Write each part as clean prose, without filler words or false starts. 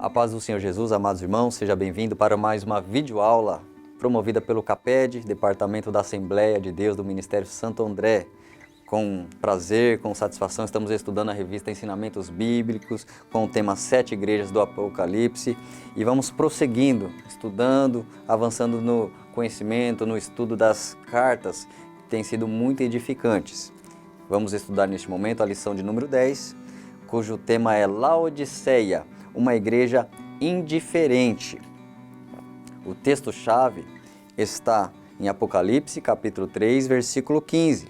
A paz do Senhor Jesus, amados irmãos, seja bem-vindo para mais uma videoaula promovida pelo CAPED, Departamento da Assembleia de Deus do Ministério Santo André. Com prazer, com satisfação, estamos estudando a revista Ensinamentos Bíblicos com o tema 7 Igrejas do Apocalipse e vamos prosseguindo, estudando, avançando no conhecimento, no estudo das cartas, que têm sido muito edificantes. Vamos estudar neste momento a lição de número 10, cujo tema é Laodiceia, uma igreja indiferente. O texto-chave está em Apocalipse, capítulo 3, versículo 15,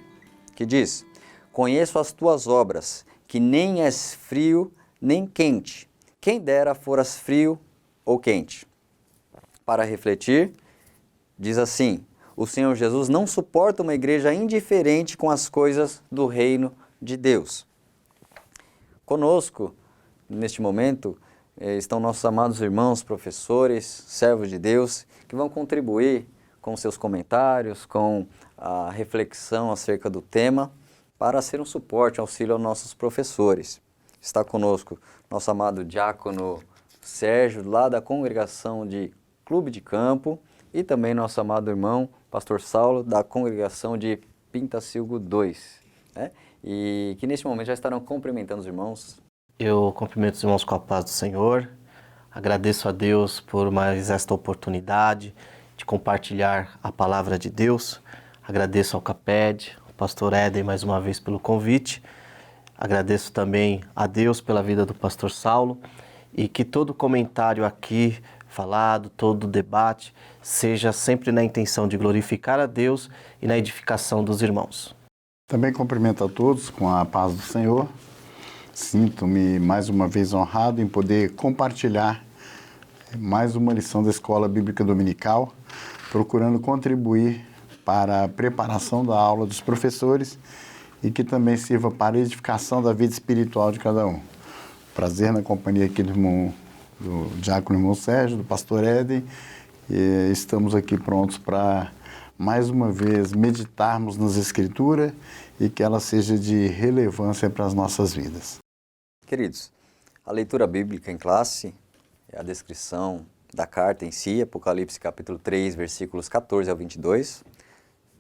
que diz: Conheço as tuas obras, que nem és frio nem quente. Quem dera foras frio ou quente. Para refletir, diz assim: o Senhor Jesus não suporta uma igreja indiferente com as coisas do reino de Deus. Conosco, neste momento, estão nossos amados irmãos, professores, servos de Deus, que vão contribuir com seus comentários, com a reflexão acerca do tema, para ser um suporte, auxílio aos nossos professores. Está conosco nosso amado diácono Sérgio, lá da congregação de Clube de Campo, e também nosso amado irmão, pastor Saulo, da congregação de Pintacilgo 2, né? E que neste momento já estarão cumprimentando os irmãos. Eu cumprimento os irmãos com a paz do Senhor, agradeço a Deus por mais esta oportunidade de compartilhar a palavra de Deus, agradeço ao CAPED, ao pastor Éden mais uma vez pelo convite, agradeço também a Deus pela vida do pastor Saulo e que todo comentário aqui falado, todo debate, seja sempre na intenção de glorificar a Deus e na edificação dos irmãos. Também cumprimento a todos com a paz do Senhor. Sinto-me mais uma vez honrado em poder compartilhar mais uma lição da Escola Bíblica Dominical, procurando contribuir para a preparação da aula dos professores e que também sirva para a edificação da vida espiritual de cada um. Prazer na companhia aqui do diácono irmão Sérgio, do pastor Éden, e estamos aqui prontos para mais uma vez meditarmos nas Escrituras e que ela seja de relevância para as nossas vidas. Queridos, a leitura bíblica em classe é a descrição da carta em si, Apocalipse capítulo 3, versículos 14 ao 22.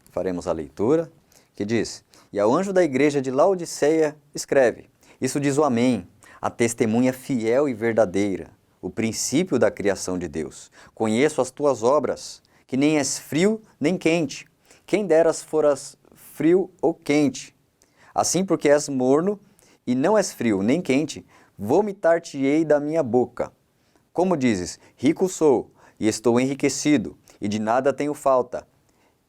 Faremos a leitura, que diz: E ao anjo da igreja de Laodiceia escreve: Isso diz o Amém, a testemunha fiel e verdadeira, o princípio da criação de Deus. Conheço as tuas obras, que nem és frio nem quente. Quem deras foras frio ou quente. Assim, porque és morno e não és frio nem quente, vomitar-te-ei da minha boca. Como dizes, rico sou e estou enriquecido, e de nada tenho falta.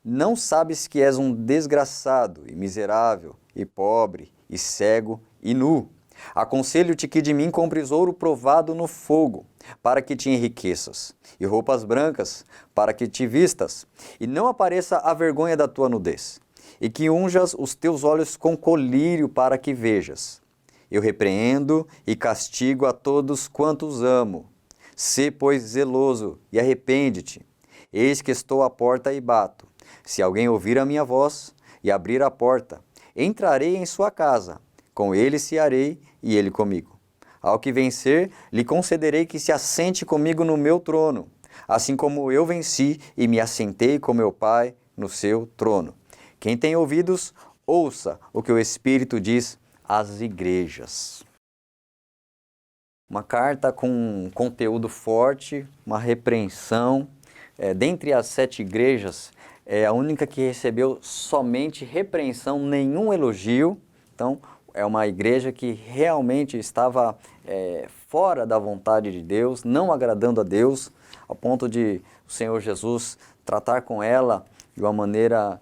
Não sabes que és um desgraçado e miserável, e pobre, e cego, e nu. Aconselho-te que de mim compres ouro provado no fogo, para que te enriqueças, e roupas brancas, para que te vistas, e não apareça a vergonha da tua nudez, e que unjas os teus olhos com colírio para que vejas. Eu repreendo e castigo a todos quantos amo. Sê, pois, zeloso e arrepende-te. Eis que estou à porta e bato. Se alguém ouvir a minha voz e abrir a porta, entrarei em sua casa, com ele cearei e ele comigo. Ao que vencer, lhe concederei que se assente comigo no meu trono, assim como eu venci e me assentei com meu Pai no seu trono. Quem tem ouvidos, ouça o que o Espírito diz às igrejas. Uma carta com um conteúdo forte, uma repreensão. Dentre as 7 igrejas, é a única que recebeu somente repreensão, nenhum elogio. Então, é uma igreja que realmente estava fora da vontade de Deus, não agradando a Deus, ao ponto de o Senhor Jesus tratar com ela de uma maneira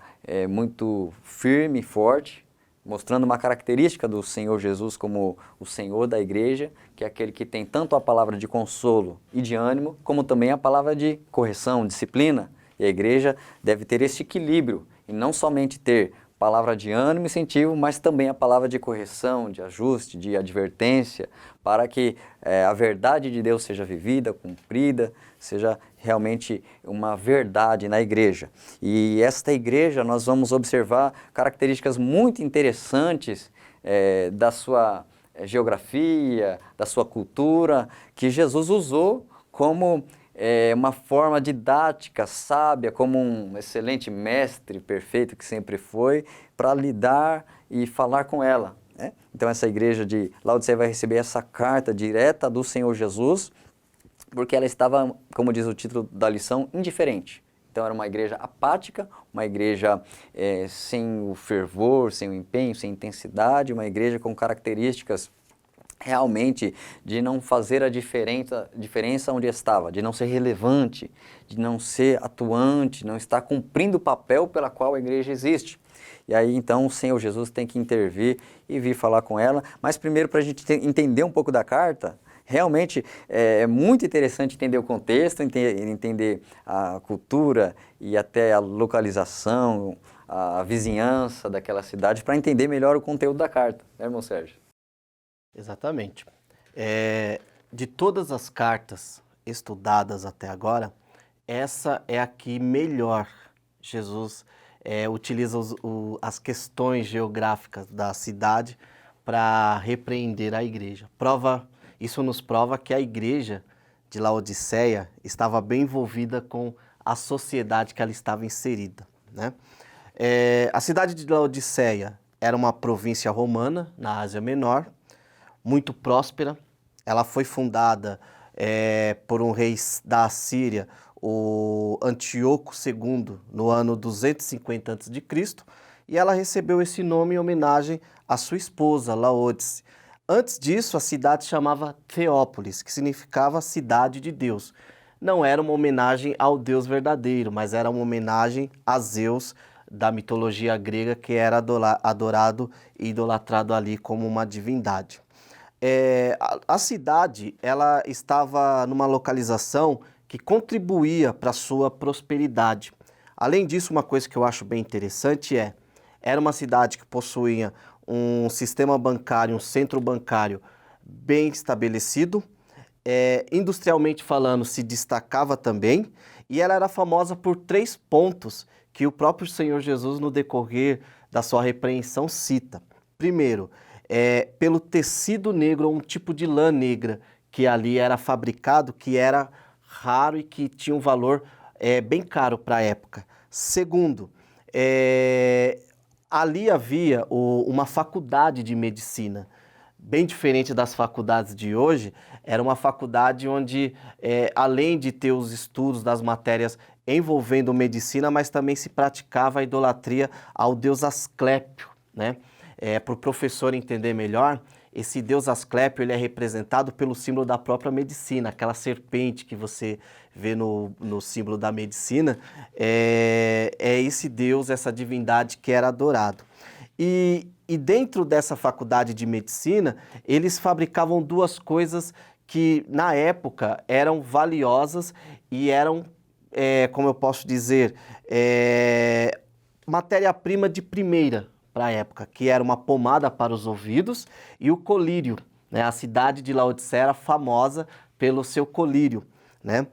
muito firme e forte, mostrando uma característica do Senhor Jesus como o Senhor da igreja, que é aquele que tem tanto a palavra de consolo e de ânimo, como também a palavra de correção, disciplina. E a igreja deve ter esse equilíbrio, e não somente ter palavra de ânimo e incentivo, mas também a palavra de correção, de ajuste, de advertência, para que a verdade de Deus seja vivida, cumprida, seja realmente uma verdade na igreja. E esta igreja, nós vamos observar características muito interessantes da sua geografia, da sua cultura, que Jesus usou como uma forma didática, sábia, como um excelente mestre perfeito que sempre foi, para lidar e falar com ela. Né? Então essa igreja de Laodiceia vai receber essa carta direta do Senhor Jesus, porque ela estava, como diz o título da lição, indiferente. Então era uma igreja apática, uma igreja sem o fervor, sem o empenho, sem intensidade, uma igreja com características realmente de não fazer a diferença onde estava, de não ser relevante, de não ser atuante, não estar cumprindo o papel pela qual a igreja existe. E aí então o Senhor Jesus tem que intervir e vir falar com ela, mas primeiro para a gente entender um pouco da carta, realmente é muito interessante entender o contexto, entender a cultura e até a localização, a vizinhança daquela cidade, para entender melhor o conteúdo da carta, né, irmão Sérgio? Exatamente. De todas as cartas estudadas até agora, essa é a que melhor Jesus utiliza as questões geográficas da cidade para repreender a igreja. Isso nos prova que a igreja de Laodiceia estava bem envolvida com a sociedade que ela estava inserida, né? A cidade de Laodiceia era uma província romana na Ásia Menor, muito próspera. Ela foi fundada por um rei da Assíria, o Antíoco II, no ano 250 a.C., e ela recebeu esse nome em homenagem à sua esposa, Laodice. Antes disso, a cidade se chamava Teópolis, que significava cidade de Deus. Não era uma homenagem ao Deus verdadeiro, mas era uma homenagem a Zeus da mitologia grega, que era adorado e idolatrado ali como uma divindade. A cidade ela estava numa localização que contribuía para a sua prosperidade. Além disso, uma coisa que eu acho bem interessante era uma cidade que possuía um sistema bancário, um centro bancário bem estabelecido, industrialmente falando se destacava também, e ela era famosa por 3 pontos que o próprio Senhor Jesus, no decorrer da sua repreensão, cita. Primeiro, pelo tecido negro, um tipo de lã negra que ali era fabricado, que era raro e que tinha um valor bem caro para a época. Segundo, ali havia uma faculdade de medicina, bem diferente das faculdades de hoje. Era uma faculdade onde, além de ter os estudos das matérias envolvendo medicina, mas também se praticava a idolatria ao deus Asclépio, né? Para o professor entender melhor, esse deus Asclépio ele é representado pelo símbolo da própria medicina, aquela serpente que você vê no símbolo da medicina, é esse deus, essa divindade que era adorado. E dentro dessa faculdade de medicina, eles fabricavam 2 coisas que na época eram valiosas e eram, como eu posso dizer, matéria-prima de primeira para a época, que era uma pomada para os ouvidos e o colírio, né? A cidade de Laodiceia era famosa pelo seu colírio, né?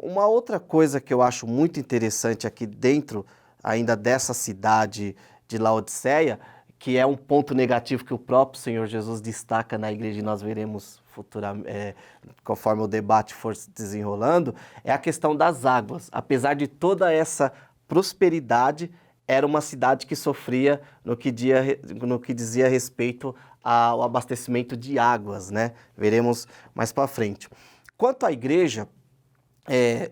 Uma outra coisa que eu acho muito interessante aqui dentro ainda dessa cidade de Laodiceia, que é um ponto negativo que o próprio Senhor Jesus destaca na igreja e nós veremos futuramente, conforme o debate for se desenrolando, é a questão das águas. Apesar de toda essa prosperidade, era uma cidade que sofria no que dizia respeito ao abastecimento de águas, né? Veremos mais para frente. Quanto à igreja,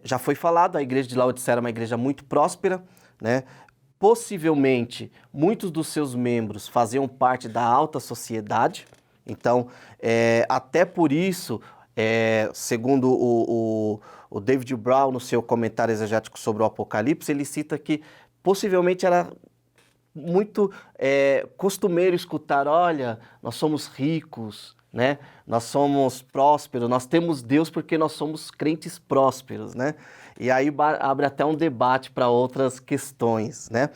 já foi falado, a igreja de Laodiceia era uma igreja muito próspera, né? Possivelmente, muitos dos seus membros faziam parte da alta sociedade. Então, até por isso, segundo o David Brown, no seu comentário exegético sobre o Apocalipse, ele cita que possivelmente era muito costumeiro escutar: olha, nós somos ricos, né? Nós somos prósperos, nós temos Deus porque nós somos crentes prósperos, né? E aí abre até um debate para outras questões, né?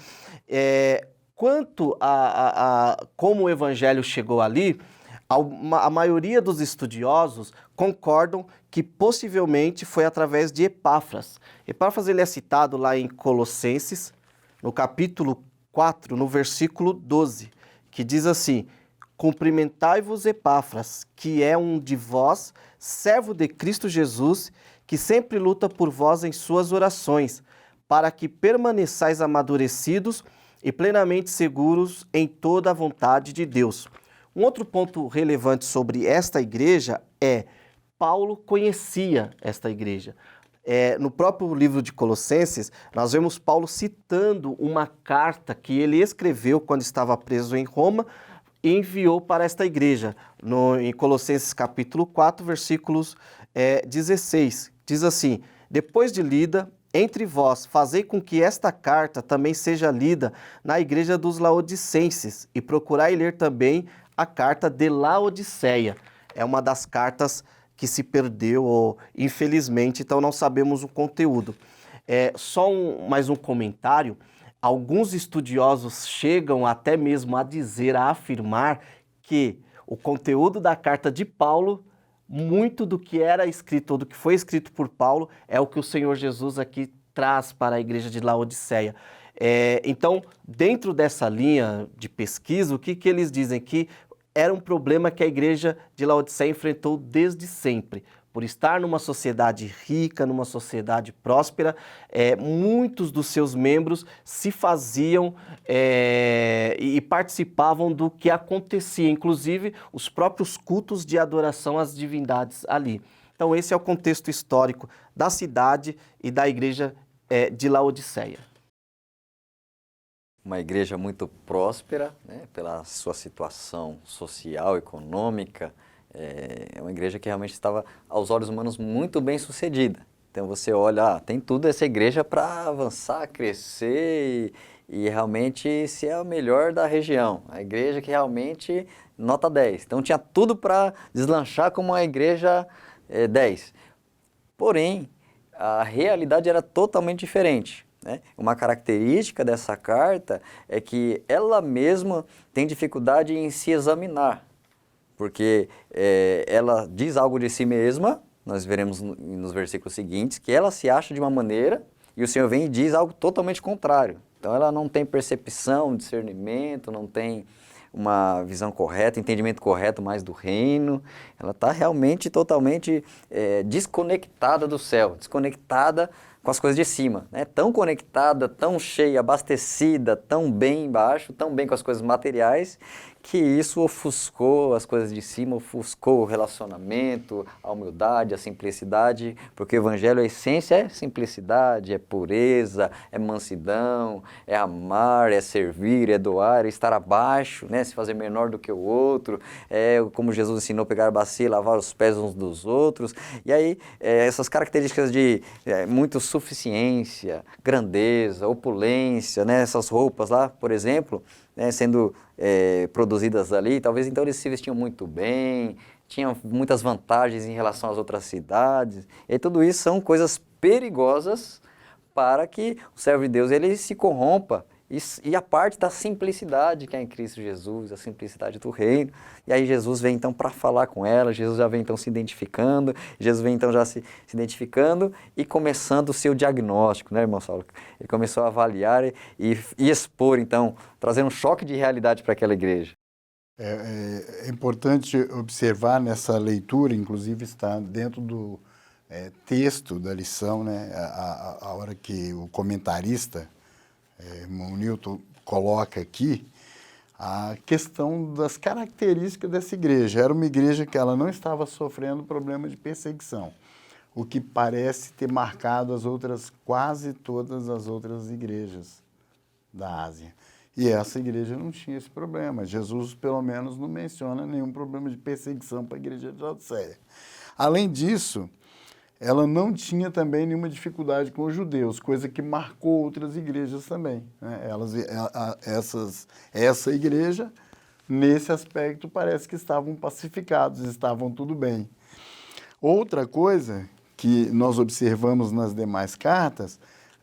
Quanto a como o evangelho chegou ali, a maioria dos estudiosos concordam que possivelmente foi através de Epáfras. Epáfras ele é citado lá em Colossenses, no capítulo 4, no versículo 12, que diz assim: Cumprimentai-vos, Epáfras, que é um de vós, servo de Cristo Jesus, que sempre luta por vós em suas orações, para que permaneçais amadurecidos e plenamente seguros em toda a vontade de Deus. Um outro ponto relevante sobre esta igreja é Paulo conhecia esta igreja. No próprio livro de Colossenses, nós vemos Paulo citando uma carta que ele escreveu quando estava preso em Roma e enviou para esta igreja. Em Colossenses capítulo 4, versículos 16, diz assim: depois de lida, entre vós, fazei com que esta carta também seja lida na igreja dos Laodicenses e procurai ler também a carta de Laodiceia. É uma das cartas que se perdeu, infelizmente, então não sabemos o conteúdo. Mais um comentário: alguns estudiosos chegam até mesmo a dizer, a afirmar que o conteúdo da carta de Paulo, muito do que era escrito, ou do que foi escrito por Paulo, é o que o Senhor Jesus aqui traz para a igreja de Laodiceia. Então, dentro dessa linha de pesquisa, o que eles dizem? Que era um problema que a igreja de Laodiceia enfrentou desde sempre. Por estar numa sociedade rica, numa sociedade próspera, muitos dos seus membros se faziam e participavam do que acontecia, inclusive os próprios cultos de adoração às divindades ali. Então esse é o contexto histórico da cidade e da igreja de Laodiceia. Uma igreja muito próspera, né, pela sua situação social, econômica. É uma igreja que realmente estava, aos olhos humanos, muito bem sucedida. Então você olha, tem tudo essa igreja para avançar, crescer e realmente ser a melhor da região. A igreja que realmente nota 10. Então tinha tudo para deslanchar como uma igreja 10. Porém, a realidade era totalmente diferente. Uma característica dessa carta é que ela mesma tem dificuldade em se examinar, porque ela diz algo de si mesma, nós veremos nos versículos seguintes, que ela se acha de uma maneira e o Senhor vem e diz algo totalmente contrário. Então ela não tem percepção, discernimento, não tem uma visão correta, entendimento correto mais do reino. Ela está realmente totalmente desconectada do céu, desconectada com as coisas de cima, né? Tão conectada, tão cheia, abastecida, tão bem embaixo, tão bem com as coisas materiais, que isso ofuscou as coisas de cima, ofuscou o relacionamento, a humildade, a simplicidade, porque o evangelho, a essência é simplicidade, é pureza, é mansidão, é amar, é servir, é doar, é estar abaixo, né? Se fazer menor do que o outro, como Jesus ensinou, pegar a bacia e lavar os pés uns dos outros. E aí, essas características de muito suficiência, grandeza, opulência, né? Essas roupas lá, por exemplo, né, sendo produzidas ali, talvez então eles se vestiam muito bem, tinham muitas vantagens em relação às outras cidades, e tudo isso são coisas perigosas para que o servo de Deus ele se corrompa, e a parte da simplicidade que é em Cristo Jesus, a simplicidade do reino. E aí Jesus vem então para falar com ela, Jesus já vem então se identificando, Jesus vem então já se identificando e começando o seu diagnóstico, né, irmão Saulo? Ele começou a avaliar e expor então, trazer um choque de realidade para aquela igreja. É importante observar nessa leitura, inclusive está dentro do texto da lição, né, a hora que o comentarista, o Newton, coloca aqui a questão das características dessa igreja. Era uma igreja que ela não estava sofrendo problema de perseguição, o que parece ter marcado quase todas as outras igrejas da Ásia. E essa igreja não tinha esse problema. Jesus, pelo menos, não menciona nenhum problema de perseguição para a igreja de Laodiceia. Além disso, ela não tinha também nenhuma dificuldade com os judeus, coisa que marcou outras igrejas também, né? Essa igreja, nesse aspecto, parece que estavam pacificados, estavam tudo bem. Outra coisa que nós observamos nas demais cartas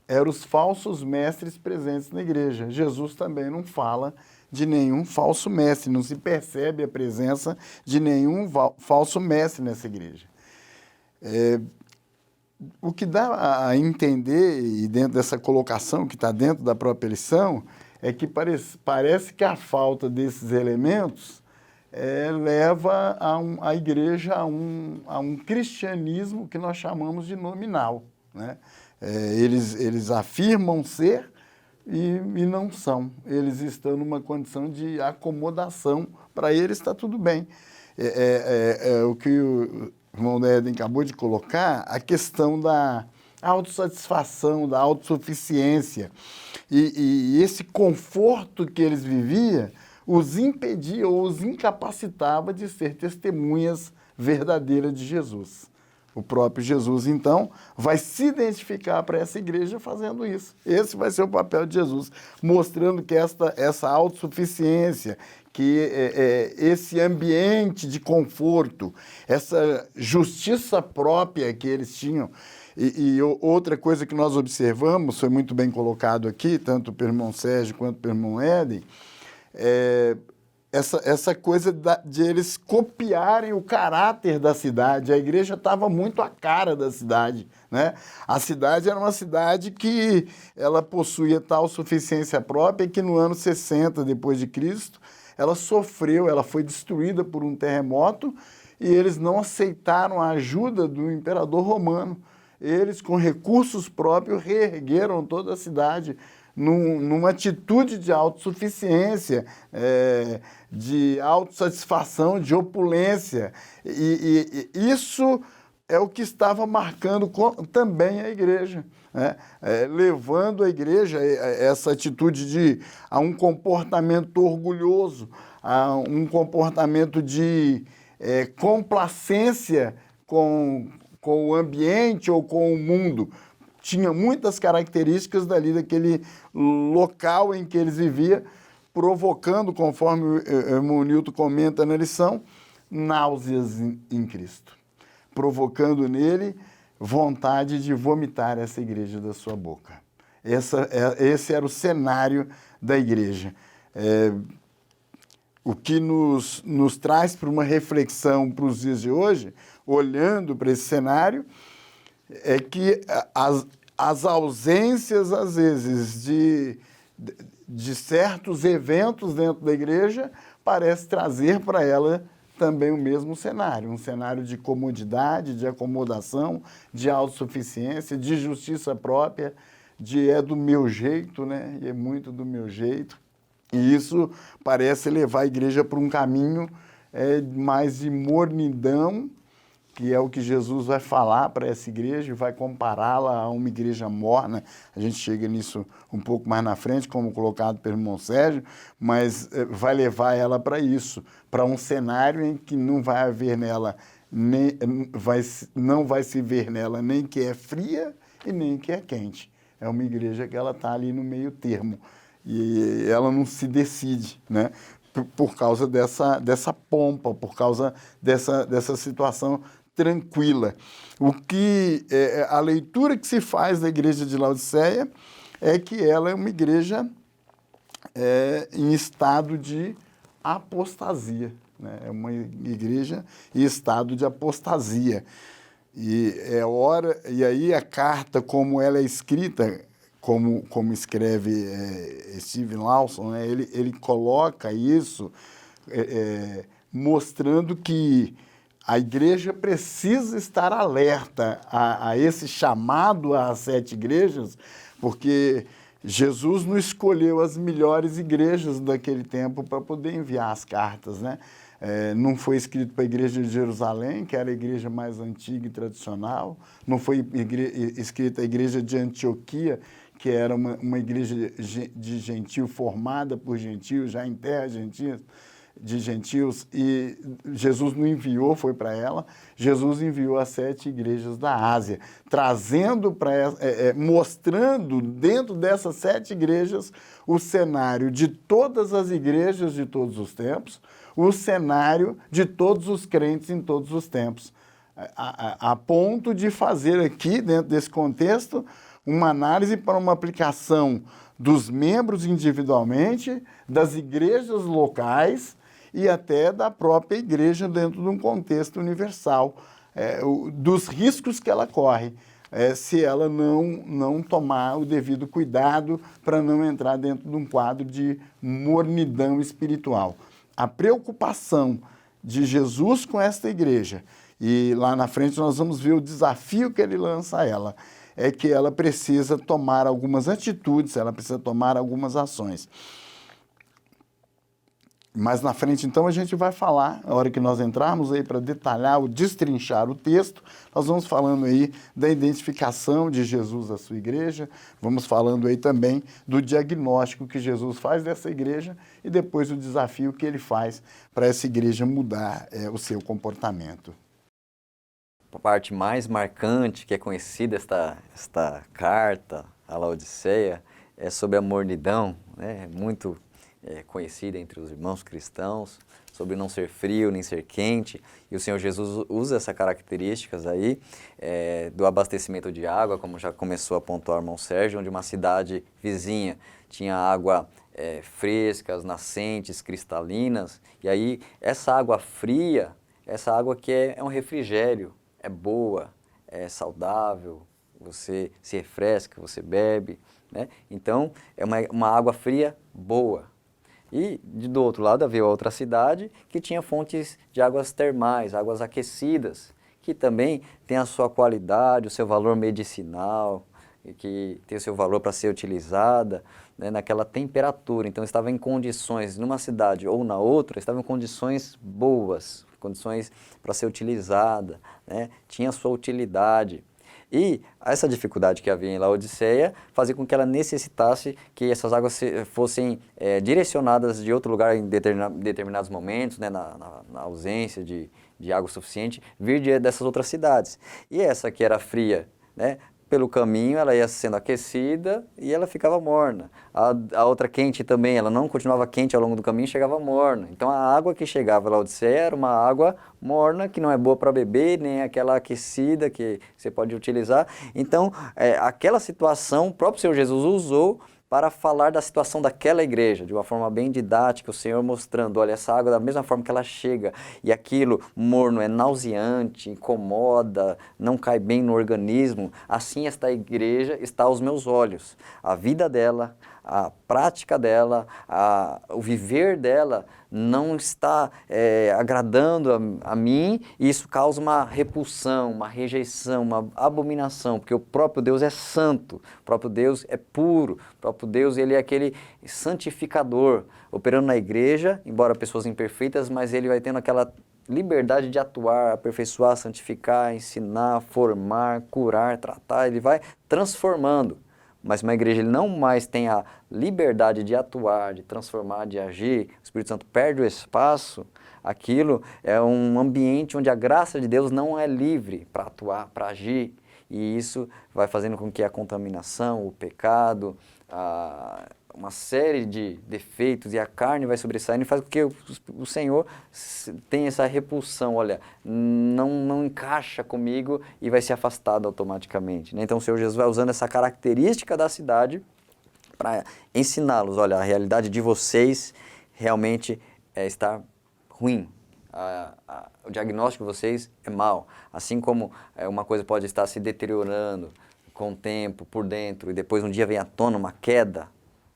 eram os falsos mestres presentes na igreja. Jesus também não fala de nenhum falso mestre, não se percebe a presença de nenhum falso mestre nessa igreja. O que dá a entender, e dentro dessa colocação que está dentro da própria lição, é que parece que a falta desses elementos leva a igreja a um cristianismo que nós chamamos de nominal, né? Eles afirmam ser e não são. Eles estão numa condição de acomodação. Para eles está tudo bem. O que o irmão Éden acabou de colocar, a questão da autossatisfação, da autossuficiência. E esse conforto que eles viviam os impedia ou os incapacitava de ser testemunhas verdadeiras de Jesus. O próprio Jesus, então, vai se identificar para essa igreja fazendo isso. Esse vai ser o papel de Jesus, mostrando que essa autossuficiência, que esse ambiente de conforto, essa justiça própria que eles tinham. E outra coisa que nós observamos, foi muito bem colocado aqui, tanto pelo irmão Sérgio quanto pelo irmão Éden, essa coisa de eles copiarem o caráter da cidade. A igreja estava muito à cara da cidade, né? A cidade era uma cidade que ela possuía tal suficiência própria que no ano 60 depois de Cristo, ela sofreu, ela foi destruída por um terremoto e eles não aceitaram a ajuda do imperador romano. Eles, com recursos próprios, reergueram toda a cidade numa atitude de autossuficiência, de autossatisfação, de opulência. E isso é o que estava marcando também a igreja, né? Levando a igreja essa atitude a um comportamento orgulhoso, a um comportamento de complacência com o ambiente ou com o mundo. Tinha muitas características daquele local em que eles viviam, provocando, conforme o irmão Newton comenta na lição, náuseas em Cristo, provocando nele vontade de vomitar essa igreja da sua boca. Esse era o cenário da igreja. O que nos traz para uma reflexão para os dias de hoje, olhando para esse cenário, é que as ausências, às vezes, de certos eventos dentro da igreja parece trazer para ela também o mesmo cenário, um cenário de comodidade, de acomodação, de autossuficiência, de justiça própria, é do meu jeito, né? E é muito do meu jeito. E isso parece levar a igreja para um caminho mais de mornidão, que é o que Jesus vai falar para essa igreja e vai compará-la a uma igreja morna. A gente chega nisso um pouco mais na frente, como colocado pelo irmão Sérgio, mas vai levar ela para isso, para um cenário em que não vai haver nela, não vai se ver nela nem que é fria e nem que é quente. É uma igreja que ela está ali no meio termo e ela não se decide, né? Por causa dessa pompa, por causa dessa situação tranquila. A leitura que se faz da igreja de Laodiceia é que ela é uma igreja em estado de apostasia, né? É uma igreja em estado de apostasia. E aí a carta, como ela é escrita, como escreve Steven Lawson, né? Ele coloca isso mostrando que a igreja precisa estar alerta a esse chamado às 7 igrejas, porque Jesus não escolheu as melhores igrejas daquele tempo para poder enviar as cartas, né? Não foi escrito para a igreja de Jerusalém, que era a igreja mais antiga e tradicional, não foi escrita a igreja de Antioquia, que era uma igreja de gentio formada por gentios, já em terra de gentios, e Jesus não enviou, foi para ela. Jesus enviou as 7 igrejas da Ásia, trazendo mostrando dentro dessas 7 igrejas o cenário de todas as igrejas de todos os tempos, o cenário de todos os crentes em todos os tempos, a ponto de fazer aqui, dentro desse contexto, uma análise para uma aplicação dos membros individualmente, das igrejas locais e até da própria igreja dentro de um contexto universal, dos riscos que ela corre, se ela não tomar o devido cuidado para não entrar dentro de um quadro de mornidão espiritual. a preocupação de Jesus com esta igreja, e lá na frente nós vamos ver o desafio que ele lança a ela, é que ela precisa tomar algumas atitudes, ela precisa tomar algumas ações. Mas na frente, então, a gente vai falar, na hora que nós entrarmos aí para detalhar, destrinchar o texto, nós vamos falando aí da identificação de Jesus à sua igreja, vamos falando aí também do diagnóstico que Jesus faz dessa igreja e depois o desafio que ele faz para essa igreja mudar o seu comportamento. A parte mais marcante, que é conhecida esta carta à Laodiceia, é sobre a mornidão, né? Muito conhecida entre os irmãos cristãos, sobre não ser frio nem ser quente, e o Senhor Jesus usa essas características aí do abastecimento de água, como já começou a pontuar o irmão Sérgio, onde uma cidade vizinha tinha água fresca, nascentes, cristalinas, e aí essa água fria, essa água que é um refrigério, é boa, é saudável, você se refresca, você bebe, né? Então é uma água fria boa. E do outro lado havia outra cidade que tinha fontes de águas termais, águas aquecidas, que também tem a sua qualidade, o seu valor medicinal, que tem o seu valor para ser utilizada, né, naquela temperatura. Então estava em condições, numa cidade ou na outra, estava em condições boas, condições para ser utilizada, né, tinha a sua utilidade. E essa dificuldade que havia em Laodiceia fazia com que ela necessitasse que essas águas fossem direcionadas de outro lugar em determinados momentos, né, na ausência de água suficiente, vir dessas outras cidades. E essa que era fria, né, pelo caminho ela ia sendo aquecida e ela ficava morna. A outra quente também, ela não continuava quente ao longo do caminho e chegava morna. Então a água que chegava lá Laodiceia era uma água morna, que não é boa para beber, nem aquela aquecida que você pode utilizar. Então aquela situação, o próprio Senhor Jesus usou para falar da situação daquela igreja, de uma forma bem didática, o Senhor mostrando, olha, essa água da mesma forma que ela chega, e aquilo morno é nauseante, incomoda, não cai bem no organismo, assim esta igreja está aos meus olhos. A vida dela, a prática dela, o viver dela não está agradando a mim, e isso causa uma repulsão, uma rejeição, uma abominação, porque o próprio Deus é santo, o próprio Deus é puro, o próprio Deus ele é aquele santificador, operando na igreja, embora pessoas imperfeitas, mas ele vai tendo aquela liberdade de atuar, aperfeiçoar, santificar, ensinar, formar, curar, tratar, ele vai transformando. Mas uma igreja ele não mais tem a liberdade de atuar, de transformar, de agir, o Espírito Santo perde o espaço, aquilo é um ambiente onde a graça de Deus não é livre para atuar, para agir, e isso vai fazendo com que a contaminação, o pecado, uma série de defeitos e a carne vai sobressaindo e faz com que o Senhor tenha essa repulsão, olha, não encaixa comigo e vai se afastado automaticamente, né? Então o Senhor Jesus vai usando essa característica da cidade para ensiná-los, olha, a realidade de vocês realmente está ruim. O diagnóstico de vocês é mau, assim como uma coisa pode estar se deteriorando com o tempo, por dentro, e depois um dia vem à tona uma queda,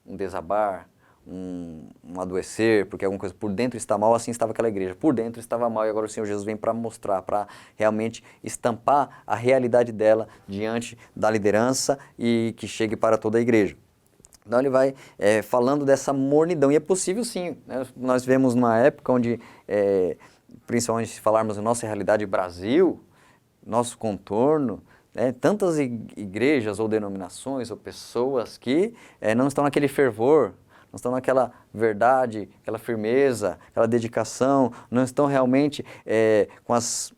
um desabar, um adoecer, porque alguma coisa por dentro está mal, assim estava aquela igreja. Por dentro estava mal e agora o Senhor Jesus vem para mostrar, para realmente estampar a realidade dela diante da liderança e que chegue para toda a igreja. Então ele vai falando dessa mornidão, e é possível sim, né? Nós vemos numa época onde, principalmente se falarmos da nossa realidade Brasil, nosso contorno, tantas igrejas ou denominações ou pessoas que não estão naquele fervor, não estão naquela verdade, aquela firmeza, aquela dedicação, não estão realmente com as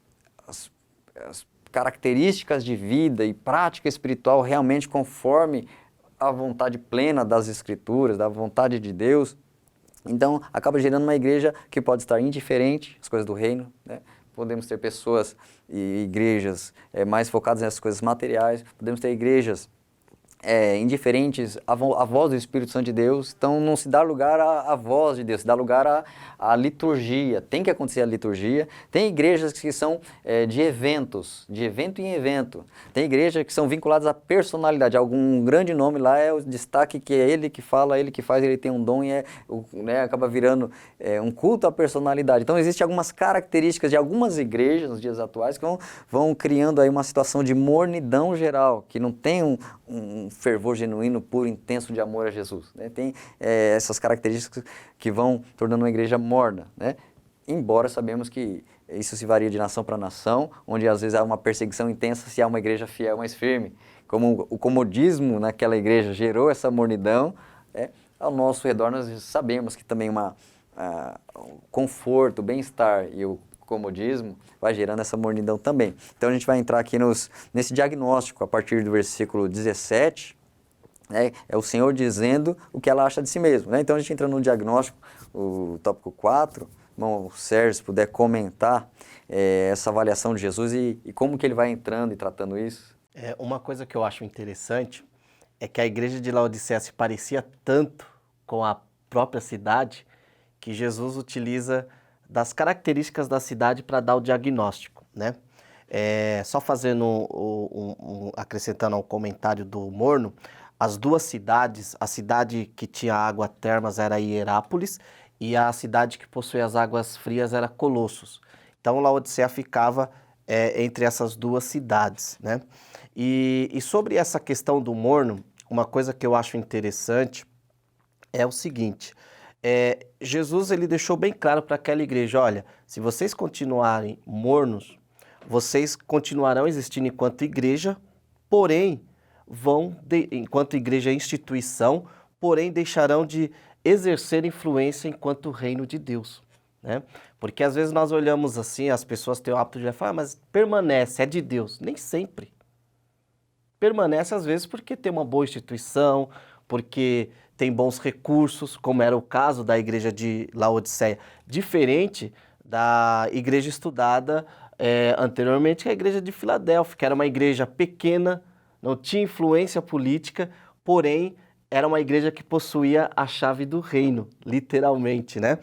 características de vida e prática espiritual realmente conforme a vontade plena das Escrituras, da vontade de Deus. Então acaba gerando uma igreja que pode estar indiferente às coisas do reino, né? Podemos ter pessoas e igrejas mais focadas nessas coisas materiais, podemos ter igrejas indiferentes à voz do Espírito Santo de Deus, então não se dá lugar à voz de Deus, se dá lugar à liturgia, tem que acontecer a liturgia. Tem igrejas que são de eventos, de evento em evento, tem igrejas que são vinculadas à personalidade, algum grande nome lá é o destaque que é ele que fala, ele que faz, ele tem um dom e acaba virando um culto à personalidade. Então existem algumas características de algumas igrejas nos dias atuais que vão criando aí uma situação de mornidão geral, que não tem um fervor genuíno, puro, intenso de amor a Jesus, né? Tem essas características que vão tornando uma igreja morna, né? Embora sabemos que isso se varia de nação para nação, onde às vezes há uma perseguição intensa se há uma igreja fiel, mais firme. Como o comodismo naquela igreja gerou essa mornidão, ao nosso redor nós sabemos que também o conforto, o bem-estar e o comodismo vai gerando essa mornidão também. Então a gente vai entrar aqui nesse diagnóstico a partir do versículo 17, né? É o Senhor dizendo o que ela acha de si mesmo, né? Então a gente entra no diagnóstico, o tópico 4, irmão Sérgio, se puder comentar essa avaliação de Jesus e como que ele vai entrando e tratando isso. Uma coisa que eu acho interessante é que a igreja de Laodiceia se parecia tanto com a própria cidade que Jesus utiliza das características da cidade para dar o diagnóstico, né? Só fazendo acrescentando ao comentário do Morno, as duas cidades, a cidade que tinha água termas era Hierápolis e a cidade que possui as águas frias era Colossos. Então Laodiceia ficava entre essas duas cidades, né? E sobre essa questão do Morno, uma coisa que eu acho interessante é o seguinte: Jesus ele deixou bem claro para aquela igreja, olha, se vocês continuarem mornos, vocês continuarão existindo enquanto igreja, porém, enquanto igreja instituição, porém deixarão de exercer influência enquanto reino de Deus, né? Porque às vezes nós olhamos assim, as pessoas têm o hábito de falar, mas permanece, é de Deus. Nem sempre. Permanece às vezes porque tem uma boa instituição, porque tem bons recursos, como era o caso da igreja de Laodiceia, diferente da igreja estudada anteriormente, que é a igreja de Filadélfia, que era uma igreja pequena, não tinha influência política, porém era uma igreja que possuía a chave do reino, literalmente, né?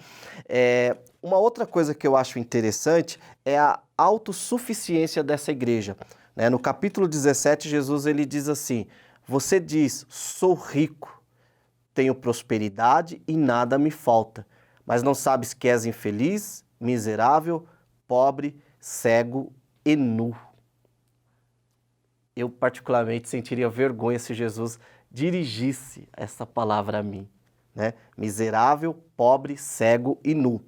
Uma outra coisa que eu acho interessante é a autossuficiência dessa igreja, né? No capítulo 17, Jesus ele diz assim: você diz, sou rico, tenho prosperidade e nada me falta, mas não sabes que és infeliz, miserável, pobre, cego e nu. Eu particularmente sentiria vergonha se Jesus dirigisse essa palavra a mim, né? Miserável, pobre, cego e nu.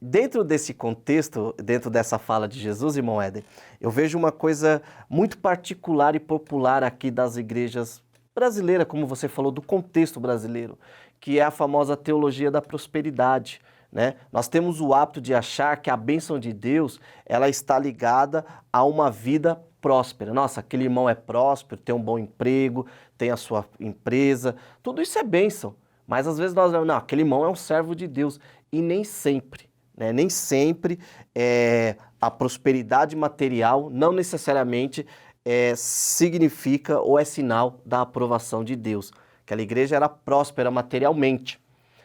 Dentro desse contexto, dentro dessa fala de Jesus, irmão Éder, eu vejo uma coisa muito particular e popular aqui das igrejas brasileiras, como você falou, do contexto brasileiro, que é a famosa teologia da prosperidade, né? Nós temos o hábito de achar que a bênção de Deus ela está ligada a uma vida próspera. Nossa, aquele irmão é próspero, tem um bom emprego, tem a sua empresa, tudo isso é bênção. Mas às vezes nós não, aquele irmão é um servo de Deus. E nem sempre, né? Nem sempre a prosperidade material não necessariamente significa ou é sinal da aprovação de Deus. Aquela igreja era próspera materialmente.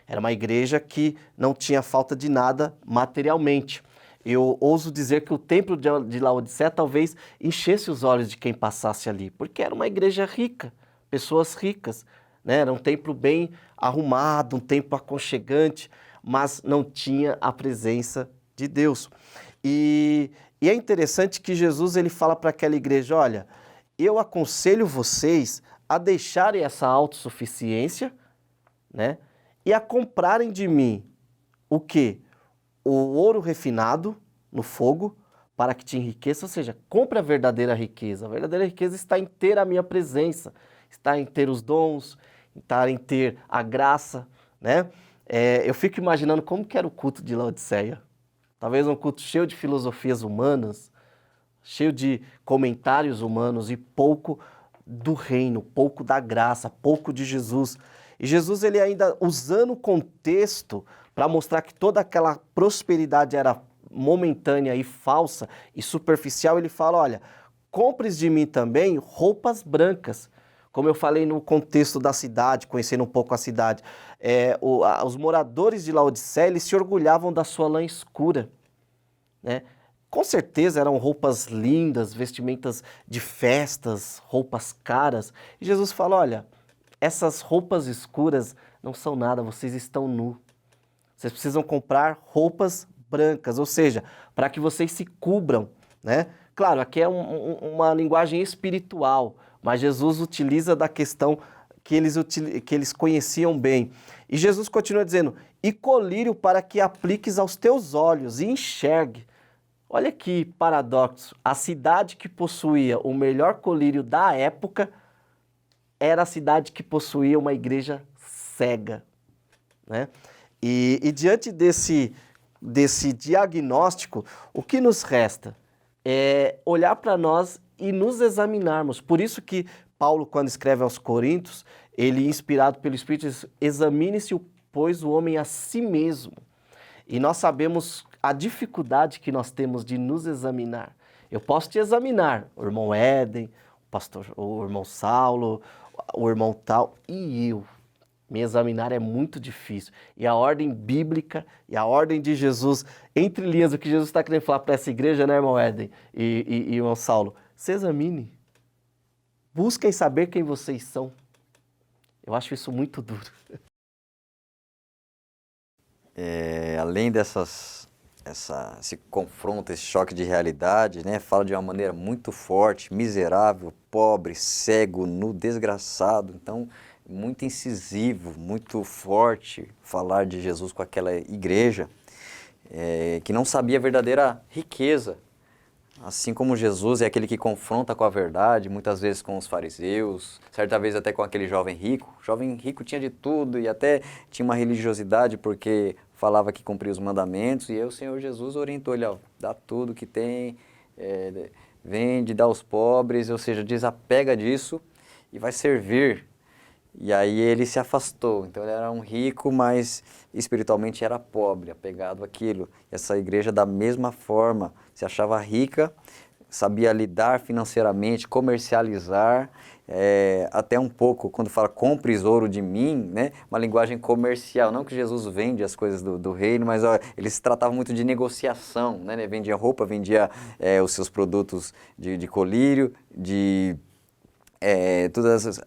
Era uma igreja que não tinha falta de nada materialmente. Eu ouso dizer que o templo de Laodiceia talvez enchesse os olhos de quem passasse ali, porque era uma igreja rica, pessoas ricas, né? Era um templo bem arrumado, um templo aconchegante, mas não tinha a presença de Deus. E é interessante que Jesus ele fala para aquela igreja, olha, eu aconselho vocês a deixarem essa autossuficiência, né? E a comprarem de mim o quê? O ouro refinado no fogo para que te enriqueça, ou seja, compre a verdadeira riqueza. A verdadeira riqueza está em ter a minha presença, está em ter os dons, está em ter a graça, né? Eu fico imaginando como que era o culto de Laodiceia. Talvez um culto cheio de filosofias humanas, cheio de comentários humanos e pouco do reino, pouco da graça, pouco de Jesus. E Jesus ele ainda usando o contexto para mostrar que toda aquela prosperidade era momentânea e falsa e superficial, ele fala, olha, compres de mim também roupas brancas, Como eu falei no contexto da cidade, conhecendo um pouco a cidade, os moradores de Laodiceia, eles se orgulhavam da sua lã escura, né? Com certeza eram roupas lindas, vestimentas de festas, roupas caras. E Jesus fala, olha, essas roupas escuras não são nada, vocês estão nus. Vocês precisam comprar roupas brancas, ou seja, para que vocês se cubram, né? Claro, aqui é uma linguagem espiritual, mas Jesus utiliza da questão que eles conheciam bem. E Jesus continua dizendo, e colírio para que apliques aos teus olhos e enxergue. Olha que paradoxo, a cidade que possuía o melhor colírio da época era a cidade que possuía uma igreja cega, né? E diante desse diagnóstico, o que nos resta é olhar para nós e nos examinarmos. Por isso que Paulo, quando escreve aos Coríntios, ele, inspirado pelo Espírito, diz, examine-se, pois, o homem a si mesmo. E nós sabemos a dificuldade que nós temos de nos examinar. Eu posso te examinar, o irmão Éden, o irmão Saulo, o irmão tal, e eu. Me examinar é muito difícil. E a ordem bíblica e a ordem de Jesus, entre linhas, o que Jesus está querendo falar para essa igreja, né, irmão Éden e irmão Saulo? Se examine. Busquem saber quem vocês são. Eu acho isso muito duro. Além esse confronto, esse choque de realidade, né, fala de uma maneira muito forte, miserável, pobre, cego, nu, desgraçado. Então, muito incisivo, muito forte falar de Jesus com aquela igreja que não sabia a verdadeira riqueza. Assim como Jesus é aquele que confronta com a verdade, muitas vezes com os fariseus, certa vez até com aquele jovem rico. O jovem rico tinha de tudo e até tinha uma religiosidade porque falava que cumpria os mandamentos, e aí o Senhor Jesus orientou ele, ó, dá tudo que tem, vende, dá aos pobres, ou seja, desapega disso e vai servir. E aí ele se afastou, então ele era um rico, mas espiritualmente era pobre, apegado àquilo. Essa igreja da mesma forma, se achava rica, sabia lidar financeiramente, comercializar, até um pouco, quando fala compres ouro de mim, né? Uma linguagem comercial, não que Jesus vende as coisas do reino, mas ó, eles tratavam muito de negociação, né? Vendia roupa, vendia os seus produtos de colírio, de todas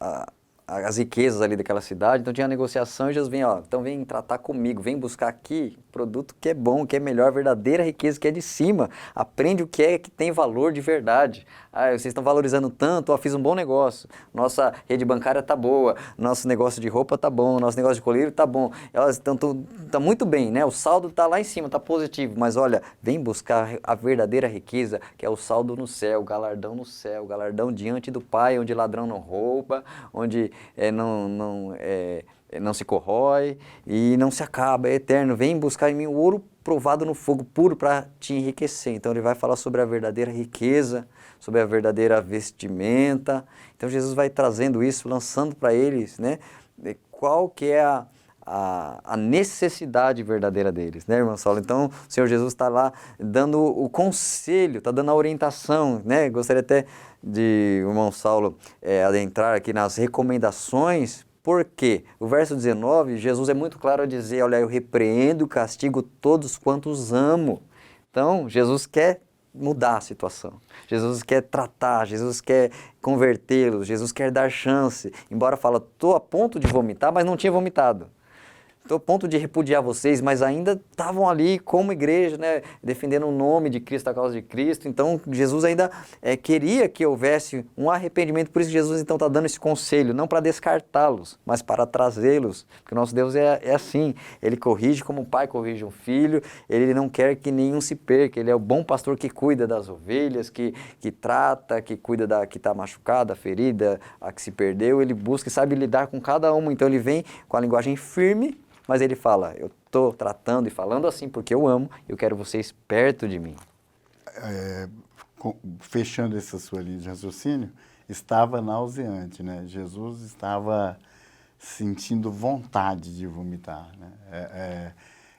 as riquezas ali daquela cidade, então tinha negociação e Jesus vem, ó, então vem tratar comigo, vem buscar aqui produto que é bom, que é melhor, verdadeira riqueza que é de cima, aprende o que é que tem valor de verdade. Ah, vocês estão valorizando tanto, ó, fiz um bom negócio, nossa rede bancária tá boa, nosso negócio de roupa tá bom, nosso negócio de colírio tá bom, elas tá muito bem, né? O saldo tá lá em cima, tá positivo, mas olha, vem buscar a verdadeira riqueza, que é o saldo no céu, o galardão diante do Pai, onde ladrão não rouba, onde não se corrói e não se acaba, é eterno. Vem buscar em mim o ouro provado no fogo puro para te enriquecer. Então ele vai falar sobre a verdadeira riqueza, sobre a verdadeira vestimenta. Então Jesus vai trazendo isso, lançando para eles, né, qual que é a necessidade verdadeira deles, né, irmão Saulo? Então o Senhor Jesus está lá dando o conselho, está dando a orientação, né? Gostaria até de o irmão Saulo adentrar aqui nas recomendações, porque o verso 19, Jesus é muito claro a dizer, olha, eu repreendo e castigo todos quantos amo. Então, Jesus quer mudar a situação, Jesus quer tratar, Jesus quer convertê-los, Jesus quer dar chance, embora fala, estou a ponto de vomitar, mas não tinha vomitado. Estou a ponto de repudiar vocês, mas ainda estavam ali como igreja, né, defendendo o nome de Cristo, a causa de Cristo. Então, Jesus ainda queria que houvesse um arrependimento. Por isso, Jesus então está dando esse conselho, não para descartá-los, mas para trazê-los. Porque o nosso Deus é assim, Ele corrige como um pai corrige um filho, Ele não quer que nenhum se perca. Ele é o bom pastor que cuida das ovelhas, que trata, que cuida da que está machucada, ferida, a que se perdeu. Ele busca e sabe lidar com cada uma. Então, Ele vem com a linguagem firme, mas ele fala, eu estou tratando e falando assim porque eu amo, eu quero vocês perto de mim. Fechando essa sua linha de raciocínio, estava nauseante, né? Jesus estava sentindo vontade de vomitar, né?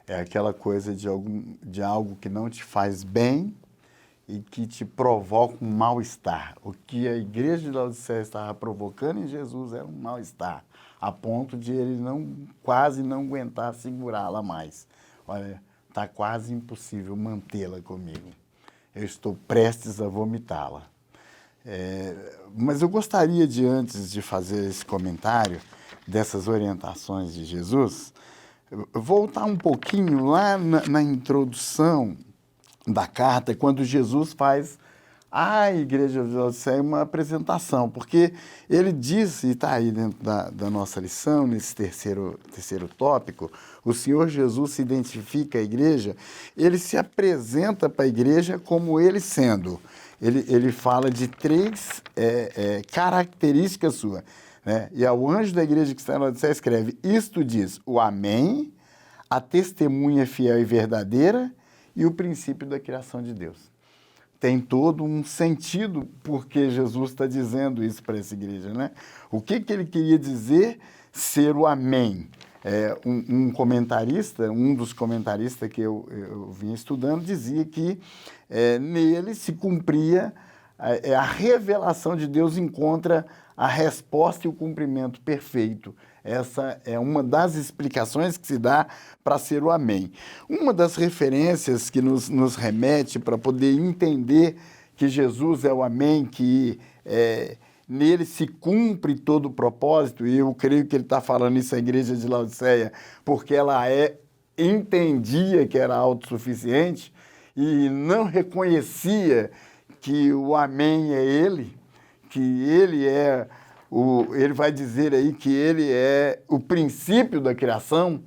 É aquela coisa de algo que não te faz bem e que te provoca um mal-estar. O que a igreja de Laodiceia estava provocando em Jesus era um mal-estar, a ponto de ele quase não aguentar segurá-la mais. Olha, está quase impossível mantê-la comigo. Eu estou prestes a vomitá-la. Mas eu gostaria de, antes de fazer esse comentário dessas orientações de Jesus, voltar um pouquinho lá na introdução da carta, quando Jesus faz à igreja de Laodiceia uma apresentação, porque ele disse, e está aí dentro da nossa lição, nesse terceiro tópico, o Senhor Jesus se identifica à igreja, ele se apresenta para a igreja como ele sendo. Ele fala de três características suas. Né? E ao anjo da igreja que está em Laodiceia escreve, isto diz o Amém, a testemunha fiel e verdadeira e o princípio da criação de Deus. Tem todo um sentido porque Jesus está dizendo isso para essa igreja, né? O que ele queria dizer ser o Amém? Um comentarista, um dos comentaristas que eu vinha estudando, dizia que nele se cumpria, a revelação de Deus encontra a resposta e o cumprimento perfeito. Essa é uma das explicações que se dá para ser o Amém. Uma das referências que nos remete para poder entender que Jesus é o Amém, que nele se cumpre todo o propósito, e eu creio que ele está falando isso à igreja de Laodiceia, porque ela entendia que era autossuficiente e não reconhecia que o Amém é ele, que ele ele vai dizer aí que ele é o princípio da criação,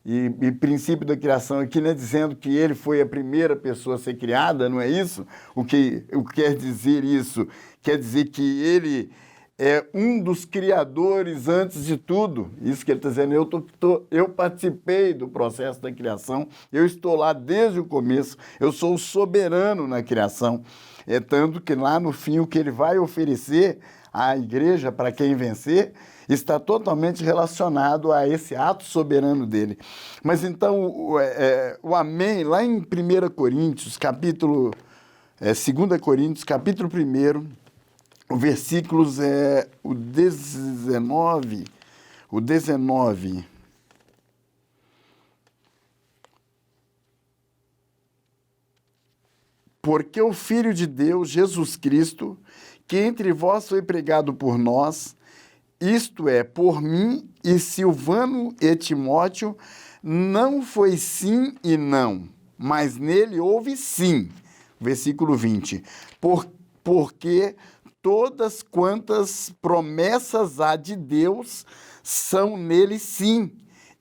e princípio da criação aqui não é dizendo que ele foi a primeira pessoa a ser criada, não é isso? O que quer dizer isso? Quer dizer que ele é um dos criadores antes de tudo. Isso que ele está dizendo, eu participei do processo da criação, eu estou lá desde o começo, eu sou o soberano na criação. Tanto que lá no fim o que ele vai oferecer à igreja para quem vencer está totalmente relacionado a esse ato soberano dele. Mas então o Amém, lá em 1 Coríntios, 2 Coríntios, capítulo 1, o versículos o 19. Porque o Filho de Deus, Jesus Cristo, que entre vós foi pregado por nós, isto é, por mim e Silvano e Timóteo, não foi sim e não, mas nele houve sim. Versículo 20. Porque todas quantas promessas há de Deus são nele sim,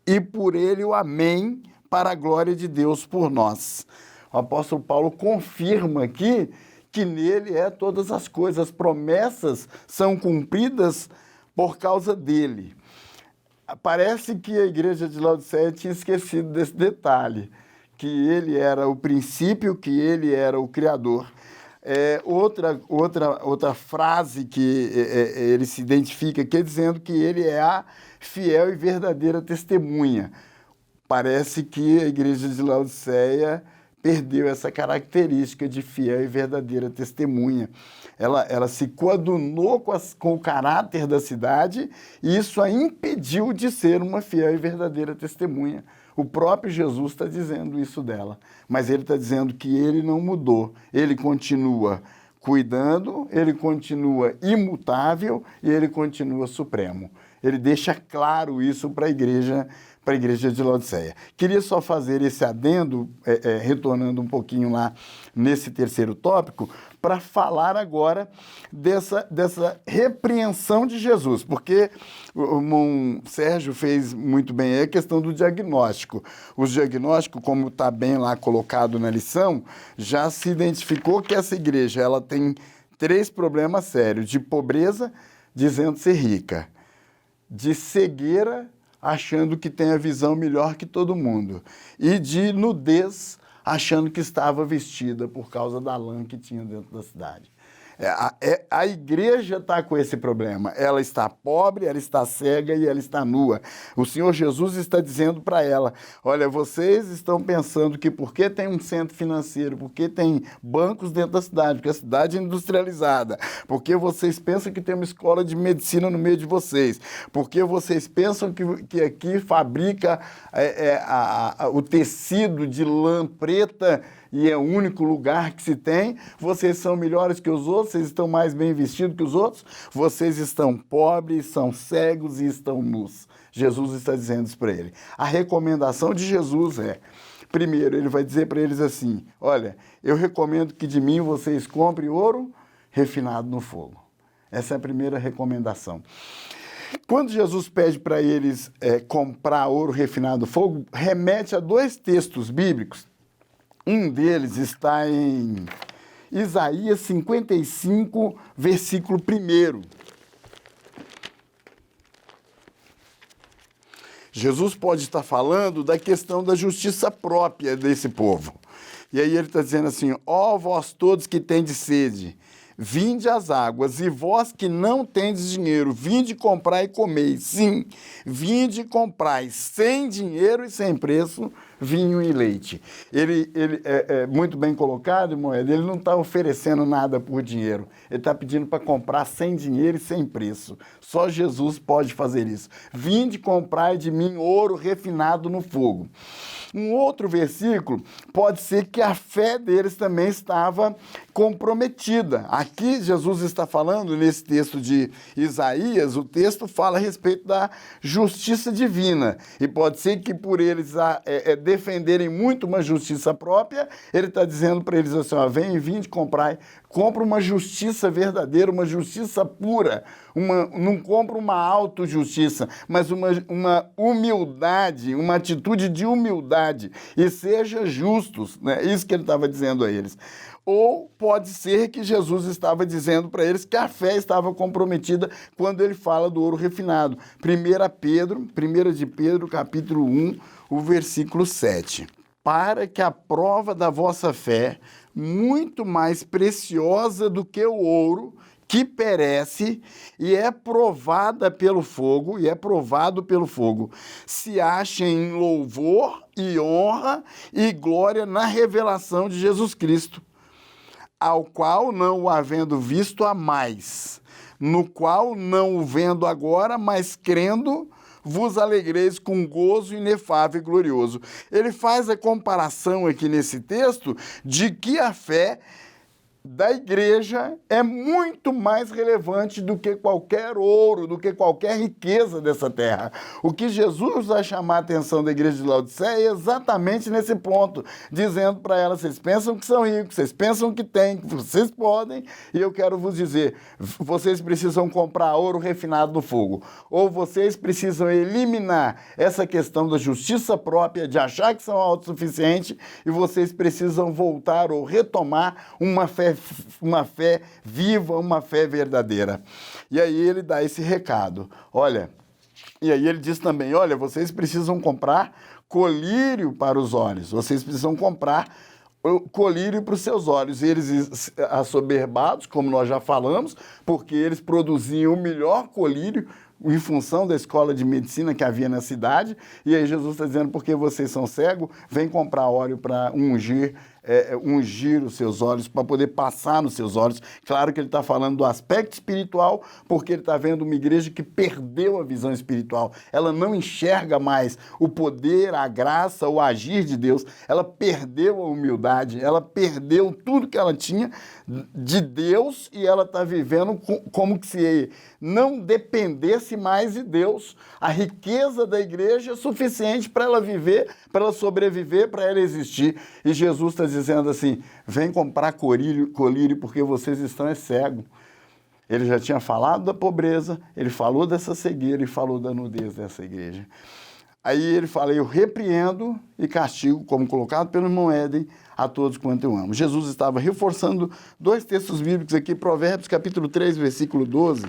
e por ele o Amém, para a glória de Deus por nós. O apóstolo Paulo confirma aqui que nele todas as coisas, as promessas são cumpridas por causa dele. Parece que a igreja de Laodiceia tinha esquecido desse detalhe, que ele era o princípio, que ele era o criador. Outra frase que ele se identifica aqui, dizendo que ele é a fiel e verdadeira testemunha. Parece que a igreja de Laodiceia perdeu essa característica de fiel e verdadeira testemunha. Ela se coadunou com o caráter da cidade e isso a impediu de ser uma fiel e verdadeira testemunha. O próprio Jesus está dizendo isso dela, mas ele está dizendo que ele não mudou, ele continua cuidando, ele continua imutável e ele continua supremo. Ele deixa claro isso para a igreja de Laodiceia. Queria só fazer esse adendo, retornando um pouquinho lá nesse terceiro tópico, para falar agora dessa repreensão de Jesus, porque o irmão Sérgio fez muito bem a questão do diagnóstico. O diagnóstico, como está bem lá colocado na lição, já se identificou que essa igreja ela tem 3 problemas sérios: de pobreza, dizendo ser rica; de cegueira, achando que tem a visão melhor que todo mundo; e de nudez, achando que estava vestida por causa da lã que tinha dentro da cidade. A igreja está com esse problema. Ela está pobre, ela está cega e ela está nua. O Senhor Jesus está dizendo para ela, olha, vocês estão pensando que porque tem um centro financeiro, porque tem bancos dentro da cidade, porque a cidade é industrializada, porque vocês pensam que tem uma escola de medicina no meio de vocês, porque vocês pensam que aqui fabrica o tecido de lã preta e é o único lugar que se tem, vocês são melhores que os outros, vocês estão mais bem vestidos que os outros, vocês estão pobres, são cegos e estão nus. Jesus está dizendo isso para ele. A recomendação de Jesus é, primeiro, ele vai dizer para eles assim, olha, eu recomendo que de mim vocês comprem ouro refinado no fogo. Essa é a primeira recomendação. Quando Jesus pede para eles comprar ouro refinado no fogo, remete a 2 textos bíblicos. Um deles está em Isaías 55, versículo 1. Jesus pode estar falando da questão da justiça própria desse povo. E aí ele está dizendo assim, ó vós todos que tendes sede, vinde às águas, e vós que não tendes dinheiro, vinde comprar e comei. Sim, vinde comprai sem dinheiro e sem preço vinho e leite. Ele é muito bem colocado, Moeda, ele não está oferecendo nada por dinheiro. Ele está pedindo para comprar sem dinheiro e sem preço. Só Jesus pode fazer isso. Vinde comprai de mim ouro refinado no fogo. Um outro versículo pode ser que a fé deles também estava comprometida. Aqui Jesus está falando, nesse texto de Isaías, o texto fala a respeito da justiça divina. E pode ser que por eles defenderem muito uma justiça própria, ele está dizendo para eles assim, ó, vinde comprar, compra uma justiça verdadeira, uma justiça pura, não compra uma autojustiça, mas uma humildade, uma atitude de humildade, e seja justos, né? Isso que ele estava dizendo a eles. Ou pode ser que Jesus estava dizendo para eles que a fé estava comprometida quando ele fala do ouro refinado. 1 de Pedro, capítulo 1, o versículo 7. Para que a prova da vossa fé, muito mais preciosa do que o ouro, que perece e é provado pelo fogo, se ache em louvor e honra e glória na revelação de Jesus Cristo, ao qual não o havendo visto há mais, no qual não o vendo agora, mas crendo, vos alegreis com gozo inefável e glorioso. Ele faz a comparação aqui nesse texto de que a fé da igreja é muito mais relevante do que qualquer ouro, do que qualquer riqueza dessa terra. O que Jesus vai chamar a atenção da igreja de Laodiceia é exatamente nesse ponto, dizendo para ela, vocês pensam que são ricos, vocês pensam que têm, que vocês podem, e eu quero vos dizer, vocês precisam comprar ouro refinado no fogo, ou vocês precisam eliminar essa questão da justiça própria, de achar que são autossuficientes, e vocês precisam voltar ou retomar uma fé viva, uma fé verdadeira. E aí ele dá esse recado. Olha, e aí ele diz também, olha, vocês precisam comprar colírio para os olhos, vocês precisam comprar colírio para os seus olhos. Eles assoberbados, como nós já falamos, porque eles produziam o melhor colírio em função da escola de medicina que havia na cidade, e aí Jesus está dizendo, porque vocês são cegos, vem comprar óleo para ungir os seus olhos, para poder passar nos seus olhos. Claro que ele está falando do aspecto espiritual, porque ele está vendo uma igreja que perdeu a visão espiritual. Ela não enxerga mais o poder, a graça, o agir de Deus. Ela perdeu a humildade, ela perdeu tudo que ela tinha de Deus, e ela está vivendo como que se não dependesse mais de Deus. A riqueza da igreja é suficiente para ela viver, para ela sobreviver, para ela existir. E Jesus está dizendo assim, vem comprar colírio porque vocês estão cegos. Ele já tinha falado da pobreza, ele falou dessa cegueira e falou da nudez dessa igreja. Aí ele fala, eu repreendo e castigo, como colocado pelo irmão Éden, a todos quanto eu amo. Jesus estava reforçando 2 textos bíblicos aqui, Provérbios capítulo 3, versículo 12.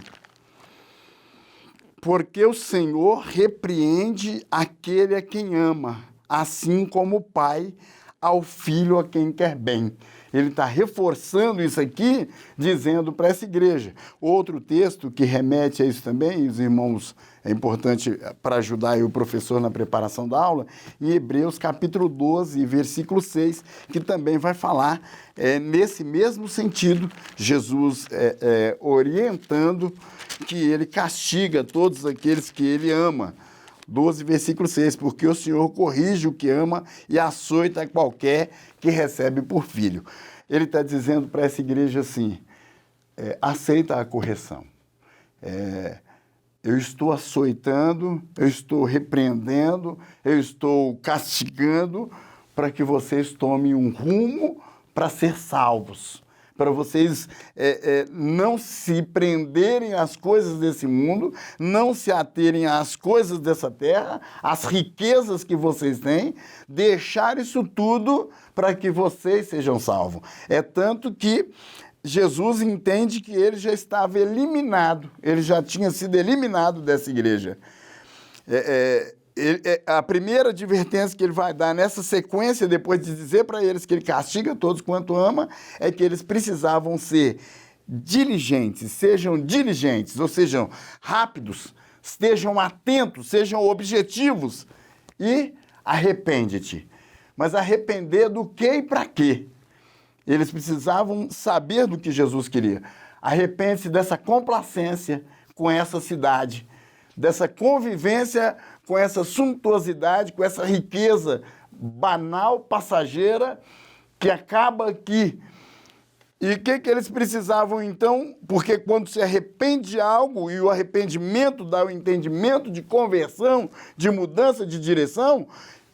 Porque o Senhor repreende aquele a quem ama, assim como o pai ao filho a quem quer bem. Ele está reforçando isso aqui, dizendo para essa igreja. Outro texto que remete a isso também, os irmãos, é importante para ajudar aí o professor na preparação da aula, em Hebreus capítulo 12, versículo 6, que também vai falar nesse mesmo sentido, Jesus orientando que ele castiga todos aqueles que ele ama. 12, versículo 6, porque o Senhor corrige o que ama e açoita qualquer que recebe por filho. Ele está dizendo para essa igreja assim, aceita a correção. Eu estou açoitando, eu estou repreendendo, eu estou castigando para que vocês tomem um rumo para ser salvos. Para vocês não se prenderem às coisas desse mundo, não se aterem às coisas dessa terra, às riquezas que vocês têm, deixar isso tudo para que vocês sejam salvos. É tanto que Jesus entende que ele já estava eliminado, ele já tinha sido eliminado dessa igreja. A primeira advertência que ele vai dar nessa sequência, depois de dizer para eles que ele castiga todos quanto ama, é que eles precisavam ser diligentes, ou sejam rápidos, estejam atentos, sejam objetivos e arrepende-te. Mas arrepender do que e para quê? Eles precisavam saber do que Jesus queria. Arrepende-se dessa complacência com essa cidade, dessa convivência com essa suntuosidade, com essa riqueza banal, passageira, que acaba aqui. E o que eles precisavam então? Porque quando se arrepende de algo, e o arrependimento dá o entendimento de conversão, de mudança de direção,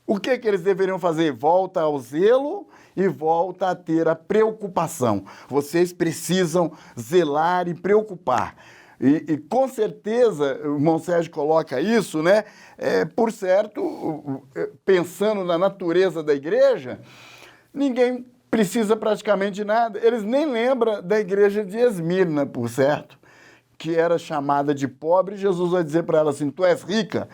o que eles deveriam fazer? Volta ao zelo e volta a ter a preocupação. Vocês precisam zelar e preocupar. E com certeza, o irmão Sérgio coloca isso, né? Por certo, pensando na natureza da igreja, ninguém precisa praticamente de nada. Eles nem lembram da igreja de Esmirna, por certo, que era chamada de pobre. Jesus vai dizer para ela assim, tu és rica.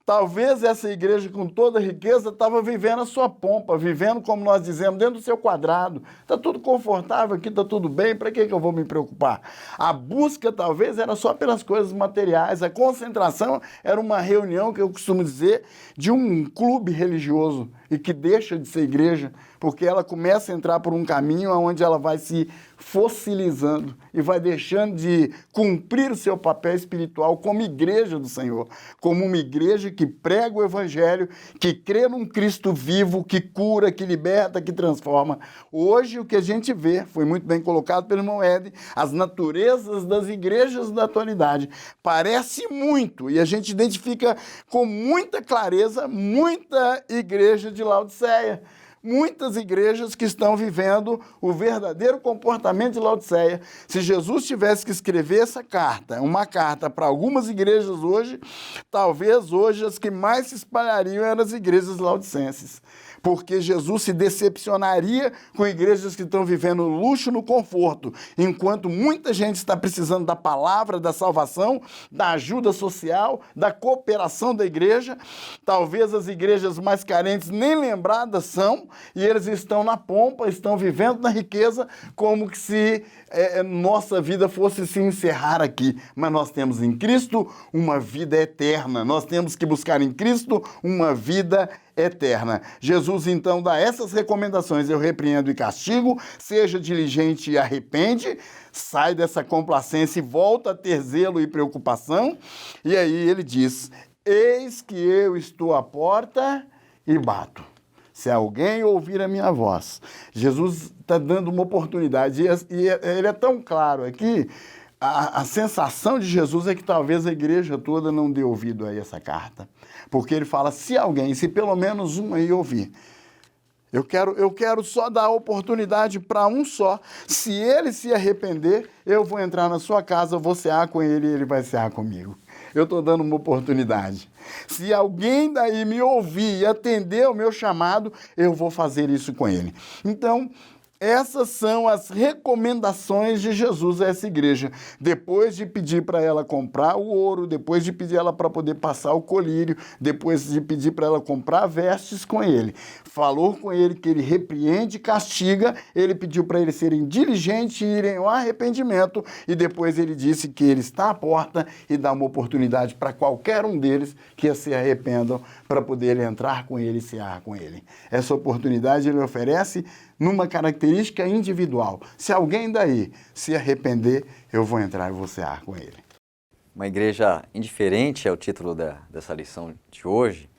Talvez essa igreja, com toda a riqueza, estava vivendo a sua pompa, vivendo, como nós dizemos, dentro do seu quadrado. Está tudo confortável aqui, está tudo bem, para que eu vou me preocupar? A busca, talvez, era só pelas coisas materiais. A concentração era uma reunião, que eu costumo dizer, de um clube religioso e que deixa de ser igreja, porque ela começa a entrar por um caminho onde ela vai se fossilizando e vai deixando de cumprir o seu papel espiritual como igreja do Senhor, como uma igreja que prega o evangelho, que crê num Cristo vivo, que cura, que liberta, que transforma. Hoje o que a gente vê, foi muito bem colocado pelo irmão Ed, as naturezas das igrejas da atualidade. Parece muito, e a gente identifica com muita clareza, muita igreja de Laodiceia. Muitas igrejas que estão vivendo o verdadeiro comportamento de Laodiceia. Se Jesus tivesse que escrever essa carta, uma carta para algumas igrejas hoje, talvez hoje as que mais se espalhariam eram as igrejas laodicenses. Porque Jesus se decepcionaria com igrejas que estão vivendo no luxo, no conforto, enquanto muita gente está precisando da palavra, da salvação, da ajuda social, da cooperação da igreja. Talvez as igrejas mais carentes nem lembradas são, e eles estão na pompa, estão vivendo na riqueza, como que se nossa vida fosse se encerrar aqui. Mas nós temos em Cristo uma vida eterna. Nós temos que buscar em Cristo uma vida eterna. Jesus, então, dá essas recomendações. Eu repreendo e castigo, seja diligente e arrepende, sai dessa complacência e volta a ter zelo e preocupação. E aí ele diz, eis que eu estou à porta e bato. Se alguém ouvir a minha voz. Jesus está dando uma oportunidade. E ele é tão claro aqui, a sensação de Jesus é que talvez a igreja toda não dê ouvido a essa carta. Porque ele fala, se pelo menos um aí ouvir. Eu quero só dar a oportunidade para um só. Se ele se arrepender, eu vou entrar na sua casa, eu vou cear com ele e ele vai cear comigo. Eu estou dando uma oportunidade. Se alguém daí me ouvir e atender ao meu chamado, eu vou fazer isso com ele. Então, Essas são as recomendações de Jesus a essa igreja. Depois de pedir para ela comprar o ouro, depois de pedir ela para poder passar o colírio, depois de pedir para ela comprar vestes com ele, falou com ele que ele repreende e castiga, ele pediu para eles serem diligentes e irem ao arrependimento, e depois ele disse que ele está à porta e dá uma oportunidade para qualquer um deles que se arrependam para poder entrar com ele e cear com ele. Essa oportunidade ele oferece numa característica individual. Se alguém daí se arrepender, eu vou entrar e vou cear com ele. Uma igreja indiferente é o título dessa lição de hoje,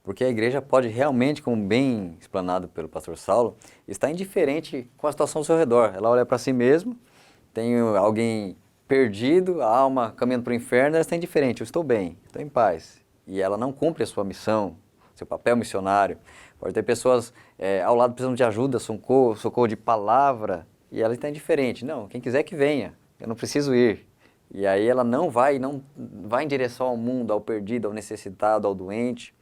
porque a igreja pode realmente, como bem explanado pelo pastor Saulo, estar indiferente com a situação ao seu redor. Ela olha para si mesma, tem alguém perdido, a alma caminhando para o inferno, ela está indiferente, eu estou bem, estou em paz. E ela não cumpre a sua missão, seu papel missionário. Pode ter pessoas ao lado precisando de ajuda, socorro de palavra, e ela está indiferente. Não, quem quiser que venha, eu não preciso ir. E aí ela não vai em direção ao mundo, ao perdido, ao necessitado, ao doente.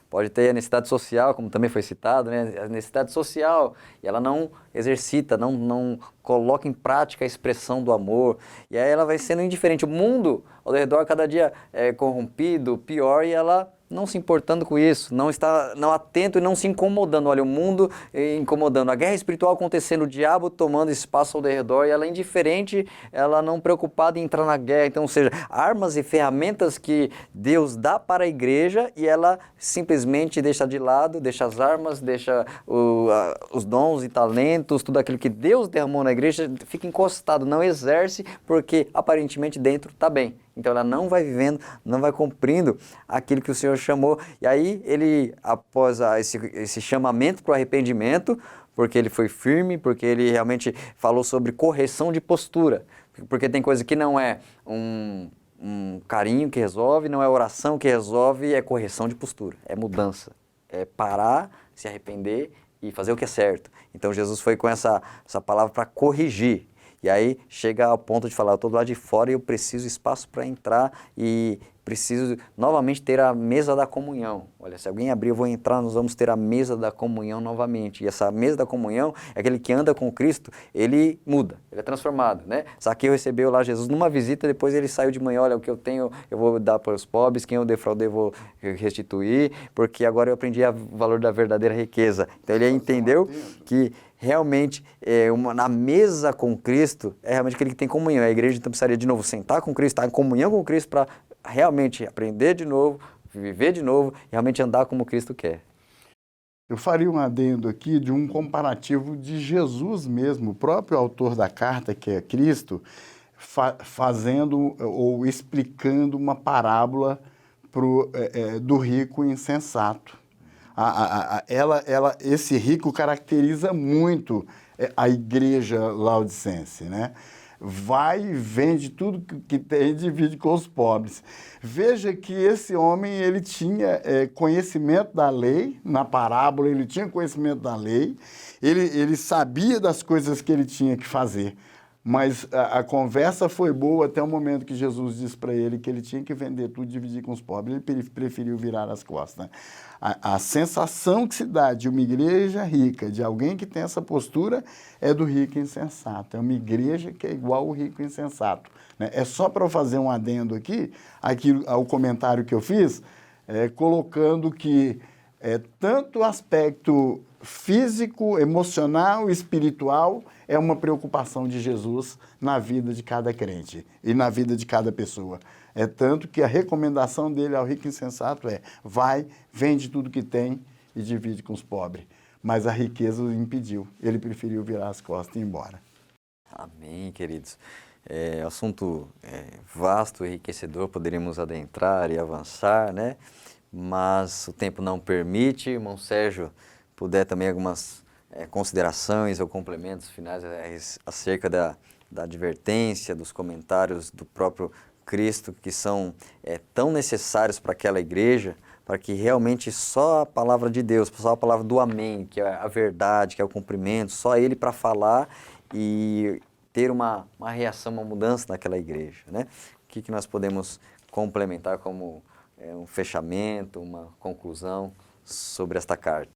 Pode ter a necessidade social, como também foi citado, né? A necessidade social, e ela não exercita, não coloca em prática a expressão do amor. E aí ela vai sendo indiferente. O mundo ao redor cada dia é corrompido, pior, e ela não se importando com isso, não atento e não se incomodando. Olha, o mundo incomodando, a guerra espiritual acontecendo, o diabo tomando espaço ao redor, e ela é indiferente, ela não preocupada em entrar na guerra. Então, ou seja, armas e ferramentas que Deus dá para a igreja e ela simplesmente deixa de lado, deixa as armas, deixa os dons e talentos, tudo aquilo que Deus derramou na igreja, fica encostado, não exerce, porque aparentemente dentro está bem. Então ela não vai vivendo, não vai cumprindo aquilo que o Senhor chamou. E aí ele, após esse chamamento para o arrependimento, porque ele foi firme, porque ele realmente falou sobre correção de postura, porque tem coisa que não é um carinho que resolve, não é oração que resolve, é correção de postura, é mudança, é parar, se arrepender e fazer o que é certo. Então Jesus foi com essa palavra para corrigir. E aí chega ao ponto de falar, eu estou do lado de fora e eu preciso espaço para entrar e preciso novamente ter a mesa da comunhão. Olha, se alguém abrir, eu vou entrar, nós vamos ter a mesa da comunhão novamente. E essa mesa da comunhão é aquele que anda com Cristo, ele muda, ele é transformado, né? Zaqueu recebeu lá Jesus numa visita, depois ele saiu de manhã, olha, o que eu tenho eu vou dar para os pobres, quem eu defraudei eu vou restituir, porque agora eu aprendi o valor da verdadeira riqueza. Então ele entendeu que realmente, na mesa com Cristo, é realmente aquele que tem comunhão. A igreja então precisaria de novo sentar com Cristo, estar em comunhão com Cristo para realmente aprender de novo, viver de novo e realmente andar como Cristo quer. Eu faria um adendo aqui de um comparativo de Jesus mesmo, o próprio autor da carta, que é Cristo, fazendo ou explicando uma parábola do rico insensato. Esse rico caracteriza muito a igreja laodicense, né? Vai e vende tudo que tem e divide com os pobres. Veja que esse homem ele tinha conhecimento da lei, na parábola ele tinha conhecimento da lei, ele sabia das coisas que ele tinha que fazer. Mas a conversa foi boa até o momento que Jesus disse para ele que ele tinha que vender tudo e dividir com os pobres. Ele preferiu virar as costas. A sensação que se dá de uma igreja rica, de alguém que tem essa postura, é do rico insensato. É uma igreja que é igual ao rico insensato. Né? É só para eu fazer um adendo aqui ao comentário que eu fiz, colocando que tanto o aspecto físico, emocional, espiritual é uma preocupação de Jesus na vida de cada crente e na vida de cada pessoa. É tanto que a recomendação dele ao rico insensato vai, vende tudo que tem e divide com os pobres. Mas a riqueza o impediu. Ele preferiu virar as costas e ir embora. Amém, queridos. Assunto vasto, enriquecedor, poderíamos adentrar e avançar, né? Mas o tempo não permite. Irmão Sérgio, puder também algumas considerações ou complementos finais acerca da advertência, dos comentários do próprio Cristo, que são tão necessários para aquela igreja, para que realmente só a palavra de Deus, só a palavra do amém, que é a verdade, que é o cumprimento, só Ele para falar e ter uma reação, uma mudança naquela igreja, né? O que nós podemos complementar como um fechamento, uma conclusão sobre esta carta?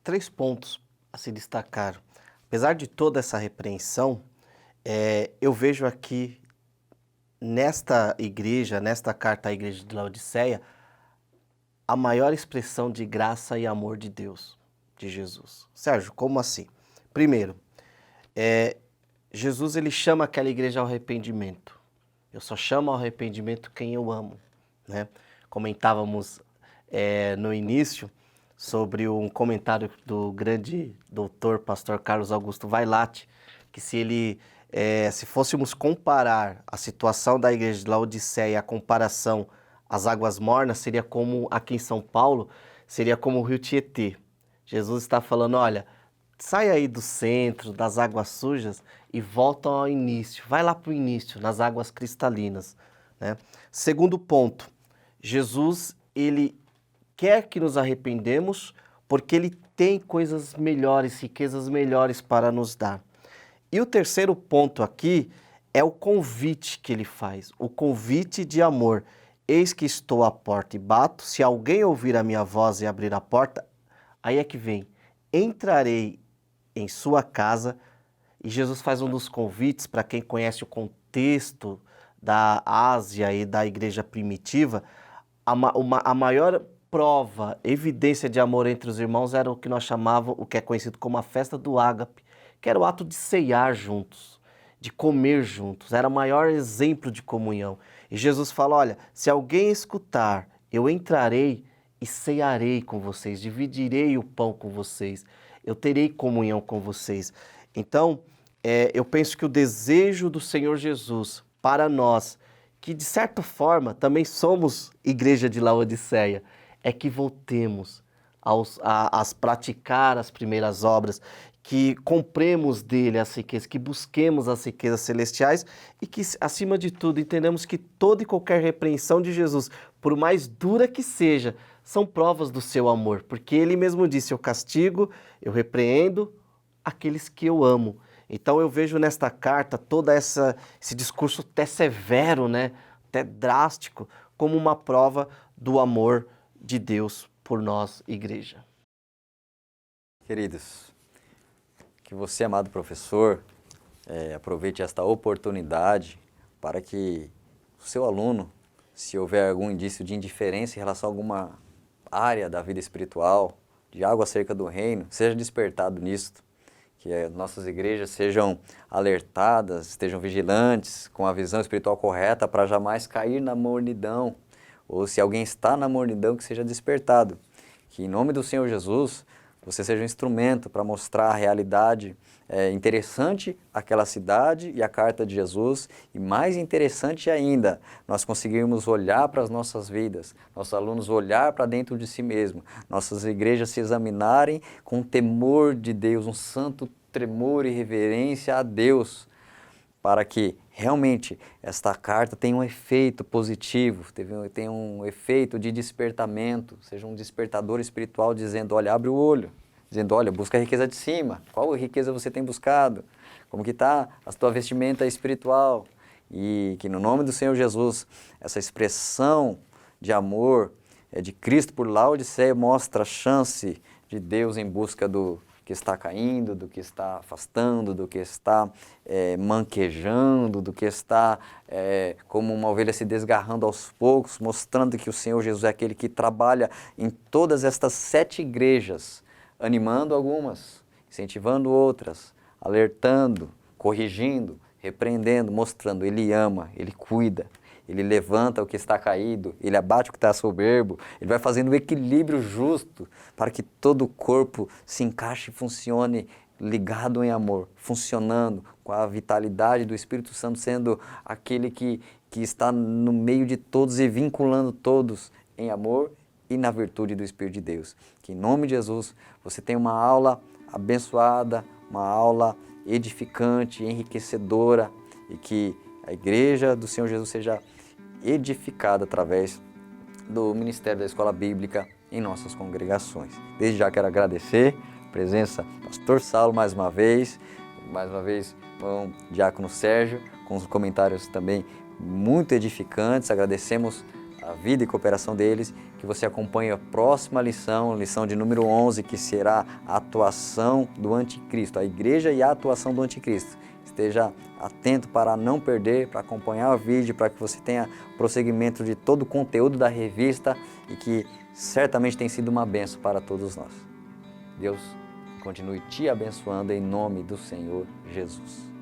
3 pontos a se destacar. Apesar de toda essa repreensão, eu vejo aqui nesta igreja, nesta carta à igreja de Laodiceia, a maior expressão de graça e amor de Deus, de Jesus. Sérgio, como assim? Primeiro, Jesus ele chama aquela igreja ao arrependimento. Eu só chamo ao arrependimento quem eu amo, né? Comentávamos no início sobre um comentário do grande doutor, pastor Carlos Augusto Vailate, que se fôssemos comparar a situação da igreja de Laodiceia, a comparação às águas mornas, seria como aqui em São Paulo, seria como o rio Tietê. Jesus está falando, olha, sai aí do centro, das águas sujas e volta ao início, vai lá para o início, nas águas cristalinas, né? Segundo ponto, Jesus, ele quer que nos arrependemos porque ele tem coisas melhores, riquezas melhores para nos dar. E o terceiro ponto aqui é o convite que ele faz, o convite de amor. Eis que estou à porta e bato, se alguém ouvir a minha voz e abrir a porta, aí é que vem, entrarei em sua casa. E Jesus faz um dos convites para quem conhece o contexto da Ásia e da igreja primitiva, a maior prova, evidência de amor entre os irmãos era o que nós chamávamos, o que é conhecido como a festa do ágape, que era o ato de ceiar juntos, de comer juntos, era o maior exemplo de comunhão. E Jesus fala, olha, se alguém escutar, eu entrarei e cearei com vocês, dividirei o pão com vocês, eu terei comunhão com vocês. Então, eu penso que o desejo do Senhor Jesus para nós, que de certa forma também somos igreja de Laodiceia, é que voltemos a praticar as primeiras obras, que compremos dele as riquezas, que busquemos as riquezas celestiais e que, acima de tudo, entendamos que toda e qualquer repreensão de Jesus, por mais dura que seja, são provas do seu amor, porque ele mesmo disse, eu castigo, eu repreendo aqueles que eu amo. Então eu vejo nesta carta todo esse discurso até severo, né? Até drástico, como uma prova do amor de Deus por nós, igreja. Queridos, que você, amado professor, aproveite esta oportunidade para que o seu aluno, se houver algum indício de indiferença em relação a alguma área da vida espiritual, de algo acerca do reino, seja despertado nisto, que nossas igrejas sejam alertadas, estejam vigilantes, com a visão espiritual correta para jamais cair na mornidão, ou se alguém está na mornidão, que seja despertado. Que em nome do Senhor Jesus, você seja um instrumento para mostrar a realidade interessante aquela cidade e a carta de Jesus, e mais interessante ainda, nós conseguirmos olhar para as nossas vidas, nossos alunos olhar para dentro de si mesmo, nossas igrejas se examinarem com temor de Deus, um santo tremor e reverência a Deus, para que realmente esta carta tenha um efeito positivo, tenha um efeito de despertamento, seja um despertador espiritual dizendo, olha, abre o olho, dizendo, olha, busca a riqueza de cima, qual riqueza você tem buscado, como que está a tua vestimenta espiritual, e que no nome do Senhor Jesus, essa expressão de amor de Cristo por Laodiceia mostra a chance de Deus em busca do que está caindo, do que está afastando, do que está manquejando, do que está como uma ovelha se desgarrando aos poucos, mostrando que o Senhor Jesus é aquele que trabalha em todas estas 7 igrejas, animando algumas, incentivando outras, alertando, corrigindo, repreendendo, mostrando, Ele ama, Ele cuida, Ele levanta o que está caído, Ele abate o que está soberbo, Ele vai fazendo o equilíbrio justo para que todo o corpo se encaixe e funcione ligado em amor, funcionando com a vitalidade do Espírito Santo, sendo aquele que está no meio de todos e vinculando todos em amor e na virtude do Espírito de Deus. Que em nome de Jesus você tenha uma aula abençoada, uma aula edificante, enriquecedora, e que a igreja do Senhor Jesus seja edificada através do ministério da Escola Bíblica em nossas congregações. Desde já quero agradecer a presença do pastor Saulo mais uma vez o diácono Sérgio, com os comentários também muito edificantes. Agradecemos a vida e cooperação deles, que você acompanhe a próxima lição, lição de número 11, que será a atuação do anticristo, a igreja e a atuação do anticristo. Esteja atento para não perder, para acompanhar o vídeo, para que você tenha prosseguimento de todo o conteúdo da revista e que certamente tem sido uma bênção para todos nós. Deus continue te abençoando em nome do Senhor Jesus.